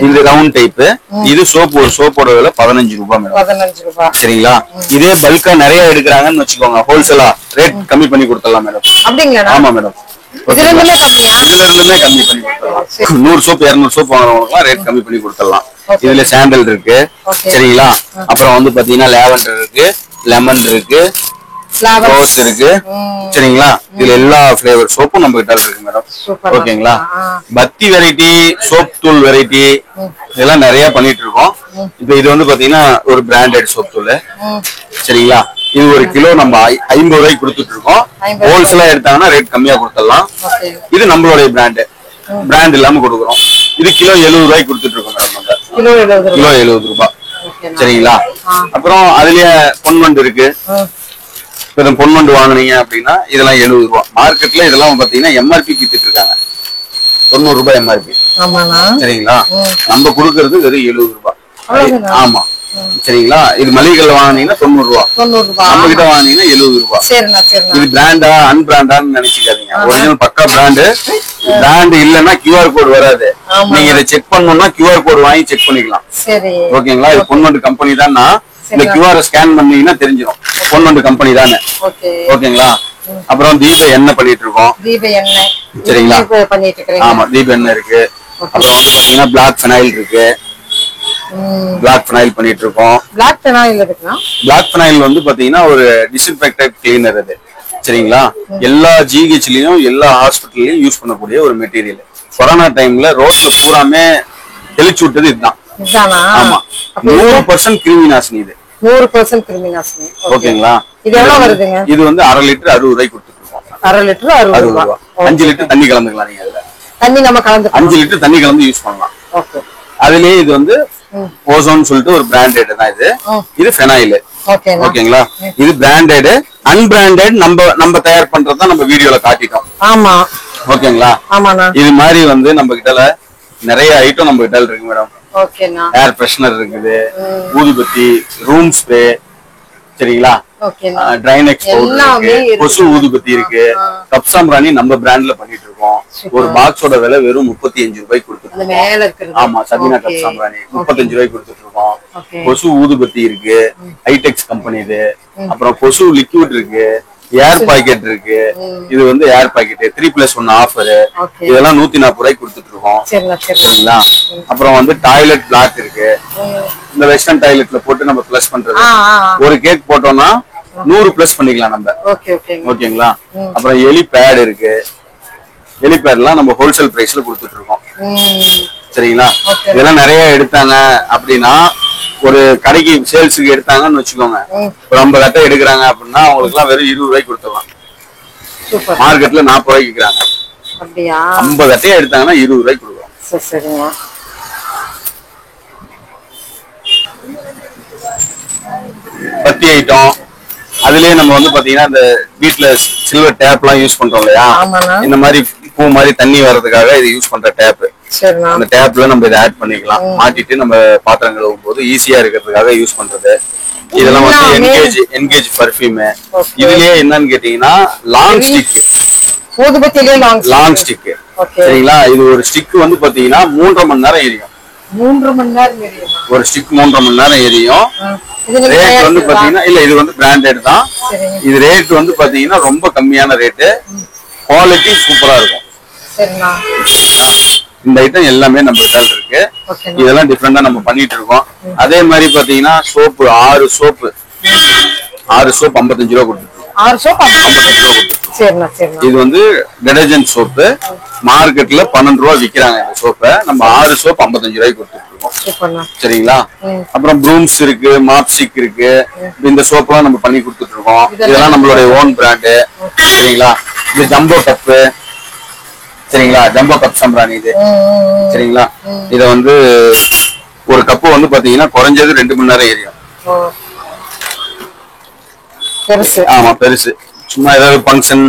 இது ரவுண்ட் டைப். இது சோப், ஒரு சோப்போட விலை 15 ரூபாய் மேடம். 15 ரூபாய். சரிங்களா? இதே பல்கா நிறைய எடுக்கிறாங்கன்னு வச்சுக்கோங்க, ஹோல்சேலா ரேட் கம்மி பண்ணி கொடுத்துடலாம் மேடம். அப்படிங்களா? ஆமா மேடம், இதுல இருந்துமே கம்மி பண்ணி கொடுத்துடலாம். 100 சோப் 200 சோப் வாங்குறவங்க ரேட் கம்மி பண்ணி கொடுத்துடலாம். இதுல சாண்டல் இருக்கு. சரிங்களா? அப்புறம் வந்து பாத்தீங்கன்னா லாவெண்டர் இருக்கு, லெமன் இருக்கு, ரோஸ் இருக்கு. சரிங்களா? இதுல எல்லா பிளேவர் சோப்பும் நம்ம கிட்ட இருக்கு மேடம். ஓகேங்களா? பத்தி வெரைட்டி, சோப் தூள் வெரைட்டி இதெல்லாம் நிறைய பண்ணிட்டு இருக்கோம். இப்ப இது வந்து பாத்தீங்கன்னா ஒரு பிராண்டட் சோப் தூள். சரிங்களா? இது ஒரு கிலோ நம்ம 50 ரூபாய்க்கு கொடுத்துட்டு இருக்கோம். ஹோல்சேலா எடுத்தாங்கன்னா ரேட் கம்மியா கொடுத்துடலாம். இது நம்மளுடைய பிராண்ட் இல்லாம கொடுக்குறோம். இது கிலோ 70 ரூபாய்க்கு கொடுத்துட்டு இருக்கோம் மேடம். நம்ம கிலோ 70 ரூபாய். சரிங்களா? அப்புறம் அதுலயே பொன்வண்டு இருக்கு. பொன்வண்டு வாங்கினீங்க அப்படின்னா இதெல்லாம் 70 ரூபாய். மார்க்கெட்ல இதெல்லாம் பாத்தீங்கன்னா எம்ஆர்பி வித்துட்டு இருக்காங்க, 90 ரூபாய் எம்ஆர்பி. சரிங்களா? நம்ம கொடுக்கறது வெறும் 70 ரூபாய். ஆமா. சரிங்களா? இது மளிகைல வாங்கினீங்கன்னா 90 ரூபாய், நம்ம கிட்ட வாங்கினீங்கன்னா 70 ரூபாய். இது பிராண்டா அன்பிராண்டான்னு நினைச்சுக்காதீங்க. ஒரிஜினல் பக்கா பிராண்டு. பிராண்ட் இல்லன்னா QR கோட் வராது. நீங்க இதை செக் பண்ணணும்னா QR கோட் வாங்கி செக் பண்ணிக்கலாம். ஓகேங்களா? இது பொன்வண்டு கம்பெனி தான்னா இந்த QR ஸ்கேன் பண்ணீங்கன்னா தெரிஞ்சிடும் பொன்வண்டு கம்பெனி தானே. ஓகேங்களா? அப்புறம் தீப எண்ணெய் பண்ணிட்டு இருக்கோம். சரிங்களா? ஆமா, தீப எண்ணெய் இருக்கு. அப்புறம் வந்து பாத்தீங்கன்னா பிளாக் ஃபெனைல் இருக்கு. பிளாக் ஃபெனைல் பண்ணிட்டு இருக்கோம். பிளாக் ஃபெனைல் வந்து பாத்தீங்கன்னா ஒரு டிஸ்இன்ஃபெக்டட் கிளீனர் அது. சரிங்களா? எல்லா GHலயும் எல்லா ஹாஸ்பிட்டல்லயும் யூஸ் பண்ணக்கூடிய ஒரு மெட்டீரியல். கொரோனா டைம்ல ரோட்ல பூராமே தெளிச்சு விட்டது இதுதான். ஆமா 100% கிருமி நாசினி இது. 100% கிருமி நாசினி. ஓகேங்களா? இது எவ்வளவு வருதுங்க? இது வந்து 1/2 லிட்டர் 60 ரூபாய்க்கு கொடுத்துருக்கோம். 1/2 லிட்டர் 60 ரூபாய். 5 லிட்டர் தண்ணி கலந்துக்கலாம் நீங்க அதுல. தண்ணி நம்ம கலந்து 5 லிட்டர் தண்ணி கலந்து யூஸ் பண்ணலாம். ஓகே. அதுலயே இது வந்து ஓசோன் சொல்லிட்டு ஒரு பிராண்டட் தான் இது. இது ஃபெனாயில். ஓகேங்களா? இது பிராண்டட். அன்பிராண்டட் நம்ம தயார் பண்றத நம்ம வீடியோல காட்டிட்டோம். ஆமா. ஓகேங்களா? ஆமாண்ணா. இது மாதிரி வந்து நம்ம கிட்ட நிறைய ஐட்டம் நம்ம கிட்ட இருக்கு மேடம். ஓகேண்ணா. ஏர் ஃப்ரெஷ்னர் இருக்குது, ஊதுபத்தி, ரூம் ஸ்ப்ரே, சரிங்களா? ஓகேண்ணா. ட்ரைனெக்ஸ் பவுடர் இருக்கு, கொசு ஊதுபத்தி இருக்கு. கப் சாம்பிராணி நம்ம பிராண்ட்ல பண்ணிட்டு இருக்கோம். ஒரு பாக்ஸோட விலை வெறும் 35 ரூபாய்க்கு கொடுத்துருக்கோம். ஆமா, சபீனா கப் சாம்பிராணி 35 ரூபாய்க்கு கொடுத்துட்டு இருக்கோம். கொசு ஊதுபத்தி இருக்கு, ஹைடெக்ஸ் கம்பெனி இது. அப்புறம் கொசு லிக்விட் இருக்கு, ஏர் பாக்கெட் இருக்கு. இது வந்து ஏர் பாக்கெட் 3+1 ஆஃபர். இதெல்லாம் 140 ரூபாய்க்கு கொடுத்துட்டு இருக்கோம். சரிங்களா? அப்புறம் வந்து டாய்லெட் பிளாக் இருக்கு. இந்த வெஸ்டர்ன் டாய்லெட்ல போட்டு நம்ம பிளஸ் பண்றது. ஒரு கேக் போட்டோம்னா 100 பிளஸ் பண்ணிக்கலாம் நம்ம. ஓகேங்களா? அப்புறம் எலி பேட் இருக்கு. எலி பேட்லாம் நம்ம ஹோல்சேல் பிரைஸ்ல கொடுத்துட்டு இருக்கோம். சரிங்களா? இதெல்லாம் நிறைய எடுத்தாங்க அப்படின்னா, ஒரு கடைக்கு சேல்ஸுக்கு எடுத்தாங்கன்னு வச்சுக்கோங்க, ஒரு 50 அட்டை எடுக்கிறாங்க அப்படின்னா அவங்களுக்கு எல்லாம் வெறும் 20 ரூபாய்க்கு கொடுத்துடலாம். மார்க்கெட்ல 40 ரூபாய்க்கு விற்கிறாங்க. 50 அட்டையா எடுத்தாங்கன்னா 20 ரூபாய்க்கு கொடுக்குறோம். பத்தி ஐட்டம் அதுலயே நம்ம வந்து பாத்தீங்கன்னா இந்த வீட்டுல சில்வர் டேப் எல்லாம் யூஸ் பண்றோம் இல்லையா, இந்த மாதிரி பூ மாதிரி தண்ணி வர்றதுக்காக இது யூஸ் பண்ற டேப். அந்த டேப்ல நம்ம இதை ஆட் பண்ணிக்கலாம். மாட்டிட்டு நம்ம பாத்திரம் கழுவும் போது ஈஸியா இருக்கிறதுக்காக யூஸ் பண்றது. இதெல்லாம் வந்து என்கேஜ் பர்ஃபியூம். இதுலயே என்னன்னு கேட்டீங்கன்னா லாங் ஸ்டிக். லாங் ஸ்டிக் சரிங்களா? இது ஒரு ஸ்டிக் வந்து பாத்தீங்கன்னா 3.5 மணி நேரம் எரியும். 3 மணி நேரம் எரியும். ஒரு ஸ்டிக் 3.5 மணி நேரம் எரியும். ரேட் வந்து பாத்தீங்கன்னா இல்ல, இது வந்து பிராண்டட் தான். இது ரேட் வந்து பாத்தீங்கன்னா ரொம்ப கம்மியான ரேட்டு. குவாலிட்டி சூப்பரா இருக்கும். இந்த ஐட்டம் எல்லாமே நம்ம கிட்ட இருக்கு. இதெல்லாம் டிஃபரெண்டா நம்ம பண்ணிட்டு இருக்கோம். அதே மாதிரி பாத்தீங்கன்னா சோப்பு 6 சோப்பு 55 ரூபா கொடுத்துருக்கோம். 6 சோப் 55 ரூபா கொடுத்துருக்கோம். இது வந்து டிடர்ஜென்ட் சோப்பு. மார்க்கெட்ல 12 ரூபா விக்கிறாங்க இந்த சோப்பை. நம்ம 6 சோப் 55 ரூபாய்க்கு கொடுத்துருக்கோம். சரிங்களா? அப்புறம் ப்ரூம்ஸ் இருக்கு, மாப்ஸ்டிக் இருக்கு. இந்த சோப் எல்லாம் நம்ம பண்ணி கொடுத்துட்டு இருக்கோம். இதெல்லாம் நம்மளுடைய ஓன் பிராண்டு. சரிங்களா? இது ஜம்போ கப்பு. சரிங்களா? ஜம்போ கப் சாம்பிராணி இது. சரிங்களா? இத வந்து ஒரு கப்பு வந்து பாத்தீங்கன்னா குறைஞ்சது 2 மணி நேரம் எரியும். ஆமா, பெருசு. சும்மா ஏதாவது ஃபங்க்ஷன்,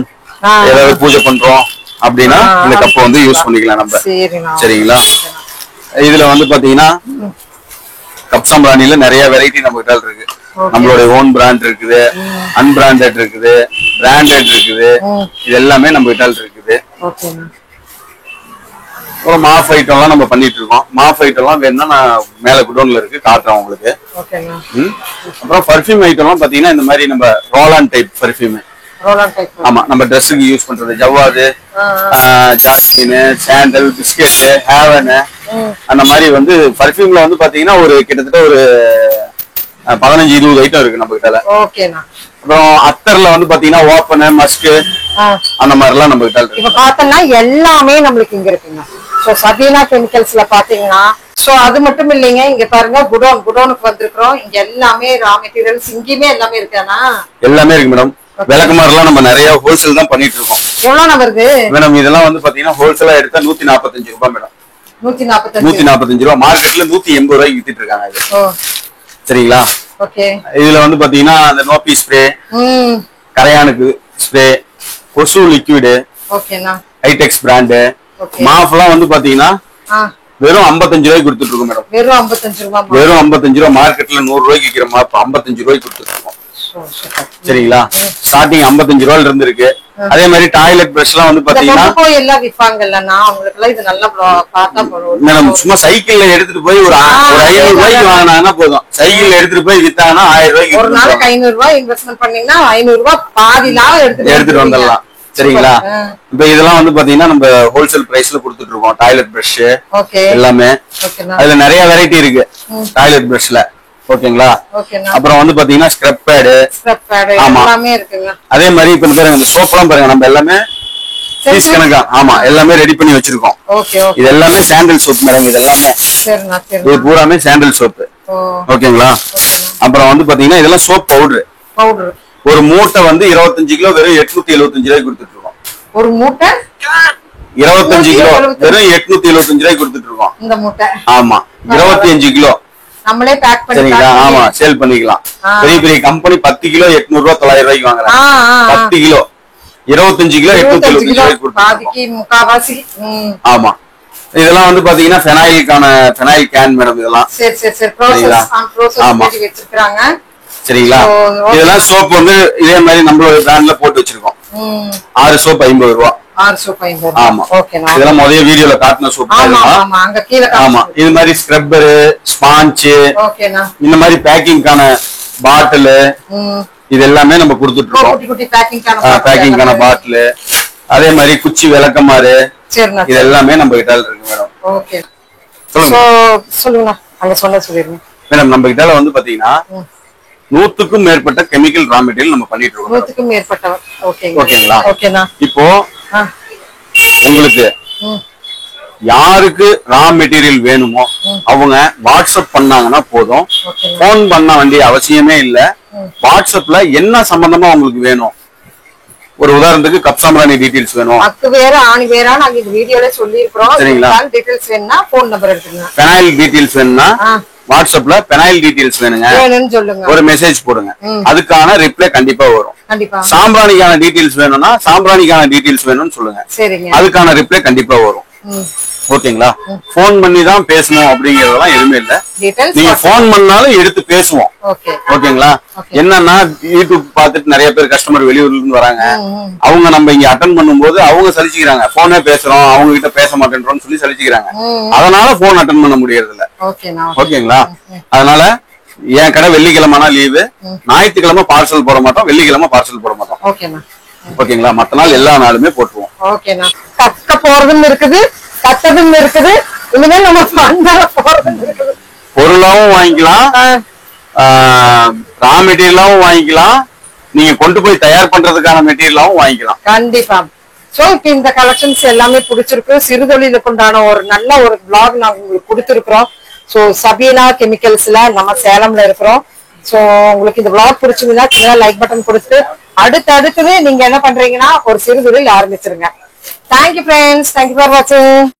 ஏதாவது பூஜை பண்றோம் அப்படின்னா இந்த கப்பை வந்து யூஸ் பண்ணிக்கலாம் நம்ம. சரிங்களா? இதுல வந்து பாத்தீங்கன்னா கப் சாம்பிராணில நிறைய வெரைட்டி நம்ம கிட்ட இருக்கு. நம்மளுடைய ஓன் பிராண்ட் இருக்குது, அன்பிராண்டட் இருக்குது, பிராண்டட் இருக்குது. இது எல்லாமே நம்ம கிட்ட இருக்குது. அப்புறம் மாஃப் ஐட்டம் எல்லாம் நம்ம பண்ணிட்டு இருக்கோம். மாஃப் ஐட்டம் எல்லாம் வேணும்னா நான் மேல குடோன்ல இருக்கு, காட்டுறேன் உங்களுக்கு. அப்புறம் பர்ஃபியூம் ஐட்டம் எல்லாம் பாத்தீங்கன்னா இந்த மாதிரி நம்ம ரோலான் டைப் பர்ஃபியூம். ஆமா, நம்ம ட்ரெஸ்ஸுக்கு யூஸ் பண்றது ஜவ்வாது, ஜாஸ்மின், சாண்டல், பிஸ்கெட், ஹேவன், அந்த மாதிரி வந்து பர்ஃபியூம்ல வந்து பாத்தீங்கன்னா ஒரு கிட்டத்தட்ட ஒரு 15-20 ஐட்டம் இருக்கு நம்ம கிட்ட. அப்புறம் அத்தர்ல வந்து பாத்தீங்கன்னா ஓப்பன், மஸ்க், அந்த மாதிரி எல்லாம் நம்ம கிட்ட இருக்கு. இப்ப பாத்தோம்னா எல்லாமே நம்மளுக்கு இங்க இருக்குங்க. சோ சபீனா கெமிக்கல்ஸ்ல பாத்தீங்கன்னா, சோ அது மட்டும் இல்லைங்க, இங்க பாருங்க குடோனுக்கு வந்திருக்கிறோம். இங்க எல்லாமே ரா மெட்டீரியல்ஸ் இங்கேயுமே எல்லாமே இருக்கானா? எல்லாமே இருக்கு மேடம். விளக்குமாரெல்லாம் நம்ம நிறைய ஹோல்சேல் தான் பண்ணிட்டு இருக்கோம். எவ்வளவு வருது மேடம்? இதெல்லாம் வந்து பாத்தீங்கன்னா ஹோல்சேலா எடுத்தா 145 ரூபாய் மேடம். 145 ரூபாய். மார்க்கெட்ல 180 ரூபாய்க்கு வித்துட்டு இருக்காங்க இது. சரிங்களா? இதுல வந்து பாத்தீங்கன்னா அந்த நோபி ஸ்ப்ரே, கரையானுக்கு ஸ்ப்ரே, கொசு லிக்விட், ஹைடெக்ஸ் பிராண்ட். மாஃப் எல்லாம் வந்து பாத்தீங்கன்னா வெறும் 55 ரூபாய்க்கு கொடுத்துட்டு இருக்கோம் மேடம். வெறும் 55 ரூபாய். மார்க்கெட்ல 100 ரூபாய்க்கு விற்கிற மாஃப் 55 ரூபாய்க்கு கொடுத்துட்டு இருக்கோம். சரிங்களா? ஸ்டார்டிங் 55 ரூபாயில இருந்து இருக்கு. அதே மாதிரி டாய்லெட் பிரஷ் எல்லாம் வந்து பாத்தீங்கன்னா மேடம் சும்மா சைக்கிள்ல எடுத்துட்டு போய் ஒரு 500 ரூபாய்க்கு வாங்கினாங்கன்னா போதும். சைக்கிள்ல எடுத்துட்டு போய் வித்தாங்கன்னா 1000 ரூபாய்க்கு ஒரு நாளைக்கு 500 ரூபாய் இன்வெஸ்ட்மெண்ட் பண்ணீங்கன்னா 500 ரூபாய் பாதி லாபம் எடுத்துட்டு வந்துடலாம். சரிங்களா? இப்ப இதெல்லாம் வந்து பாத்தீங்கன்னா நம்ம ஹோல்சேல் பிரைஸ்ல கொடுத்துட்டு இருக்கோம். டாய்லெட் பிரஷ் எல்லாமே. அதுல நிறைய வெரைட்டி இருக்கு டாய்லெட் பிரஷ்ல. ஓகேங்களா? அப்புறம் வந்து பாத்தீங்கன்னா ஸ்க்ரப் பேடு. ஆமா, அதே மாதிரி இப்ப பாருங்க இந்த சோப் எல்லாம் பாருங்க, நம்ம எல்லாமே பீஸ் கணக்கா. ஆமா, எல்லாமே ரெடி பண்ணி வச்சிருக்கோம். Okay okay. இது எல்லாமே சாண்டல் சோப் மேடம். இது எல்லாமே சரிண்ணா இது சரிண்ணா. பூராமே சாண்டல் சோப். ஓகேங்களா? அப்புறம் வந்து பாத்தீங்கன்னா இதெல்லாம் சோப் பவுடர். பவுடர் ஒரு மூட்டை வந்து 25 கிலோ வெறும் 875 ரூபாய்க்கு கொடுத்துட்டு இருக்கோம். ஒரு மூட்டை 25 கிலோ வெறும் 875 ரூபாய்க்கு கொடுத்துட்டு இருக்கோம். இந்த மூட்டை. ஆமா, 25 கிலோ நம்மளே பேக் பண்ணி சரிங்களா? ஆமா, சேல் பண்ணிக்கலாம். பெரிய பெரிய கம்பெனி 10 கிலோ 800 ரூபாய் 900 ரூபாய்க்கு வாங்குறாங்க. 10 கிலோ 25 கிலோ 875 ரூபாய்க்கு கொடுத்துருக்கோம். பாதிக்கு முக்காவாசி. ஆமா, இதெல்லாம் வந்து பாத்தீங்கன்னா ஃபெனாயில் கேன் மேடம். இதெல்லாம் சரி சரி சரி. ப்ரோசஸ் ஆமா. பண்ணி வச்சிருக்காங்க. சரிங்களா? இதெல்லாம் சோப் வந்து இதே மாதிரி நம்மளோட பிராண்ட்ல போட்டு வச்சிருக்கோம். 6 சோப் 50 ரூபாய். 6 சோப் 50. ஆமா, ஓகேண்ணா. இதெல்லாம் முதல்ல வீடியோல காட்டின சோப் ஆமா தான். ஆமா, அங்க கீழ ஆமா, இது மாதிரி ஸ்க்ரப்பர், ஸ்பாஞ்ச், ஓகேண்ணா. இந்த மாதிரி பேக்கிங்கான பாட்டில் இது எல்லாமே நம்ம கொடுத்துட்டு இருக்கோம். குட்டி குட்டி பேக்கிங்கான பாட்டில், அதே மாதிரி குச்சி விளக்கமாறு, சரிண்ணா. இது எல்லாமே நம்ம கிட்ட இருக்கு மேடம். ஓகே. சொல்லுங்க சொல்லுங்கண்ணா, அங்க சொன்ன சொல்லிருங்க மேடம். நம்ம கிட்ட வந்து பாத்தீங்கன்னா 100க்கும் மேற்பட்ட கெமிக்கல் ரா மெட்டீரியல் நம்ம பண்ணிட்டு இருக்கோம். 100க்கும் மேற்பட்டவர். ஓகேங்களா? ஓகேண்ணா. இப்போ உங்களுக்கு யாருக்கு ரா மெட்டீரியல் வேணுமோ அவங்க வாட்ஸ்அப் பண்ணாங்கன்னா போதும். போன் பண்ண வேண்டிய அவசியமே இல்ல. வாட்ஸ்அப்ல என்ன சம்பந்தமா உங்களுக்கு வேணும், ஒரு உதாரணத்துக்கு கப்சாமராணி டீடைல்ஸ் வேணும், அக்கு வேற ஆணி வேற நாங்க இந்த வீடியோல சொல்லி இருக்கோம். சரிங்களா? டீடைல்ஸ் வேணும்னா போன் நம்பர் எடுத்துங்க. பெனாயில் டீடைல்ஸ் வேணும்னா வாட்ஸ்அப்ல பெனாயில் டீடைல்ஸ் வேணுங்க சொல்லுங்க, ஒரு மெசேஜ் போடுங்க. அதுக்கான ரிப்ளை கண்டிப்பா வரும். கண்டிப்பா. சாம்பிராணிக்கான டீடைல்ஸ் வேணும்னா சாம்பிராணிக்கான டீடைல்ஸ் வேணும்னு சொல்லுங்க. சரிங்க. அதுக்கான ரிப்ளை கண்டிப்பா வரும். ஓகேங்களா? போன் பண்ணி தான் பேசணும் அப்படிங்கறதெல்லாம் எதுவுமே இல்ல. நீங்க போன் பண்ணாலும் எடுத்து பேசுவோம். ஓகேங்களா? என்னன்னா யூடியூப் பார்த்துட்டு நிறைய பேர் கஸ்டமர் வெளியூர்ல இருந்து வராங்க. அவங்க நம்ம இங்க அட்டன் பண்ணும்போது அவங்க சலிச்சுக்கிறாங்க. போனே பேசுறோம், அவங்க கிட்ட பேச மாட்டேன்றோம்னு சொல்லி சலிச்சுக்கிறாங்க. அதனால போன் அட்டன் பண்ண முடியறது இல்ல. ஓகேங்களா? அதனால என் கடை வெள்ளிக்கிழமைனா லீவு, ஞாயிற்றுக்கிழமை பார்சல் போட மாட்டோம், வெள்ளிக்கிழமை பார்சல் போட மாட்டோம். ஓகேங்களா? மத்த நாள் எல்லா நாளுமே போட்டுருவோம். ஓகேண்ணா. கக்க போறதும் இருக்குது, கட்டதும் இருக்குது, இனிமேல் நம்ம போறதும் இருக்குது. பொருளாவும் வாங்கிக்கலாம், ரா மெட்டீரியலாவும் வாங்கிக்கலாம், நீங்க கொண்டு போய் தயார் பண்றதுக்கான மெட்டீரியலாவும் வாங்கிக்கலாம். கண்டிப்பா. சோ இப்ப இந்த கலெக்ஷன்ஸ் எல்லாமே பிடிச்சிருக்கு. சிறுதொழிலுக்கு உண்டான ஒரு நல்ல ஒரு vlog நாங்க உங்களுக்கு கொடுத்துருக்கோம். சோ சபீனா கெமிக்கல்ஸ்ல நம்ம சேலம்ல இருக்கிறோம். சோ உங்களுக்கு இந்த vlog பிடிச்சிருந்தா லைக் பட்டன் கொடுத்து அடுத்தது நீங்க என்ன பண்றீங்கன்னா ஒரு சிறுதொழில் ஆரம்பிச்சிருங்க. தேங்க்யூ ஃப்ரெண்ட்ஸ், தேங்க்யூ ஃபார் வாட்சிங்.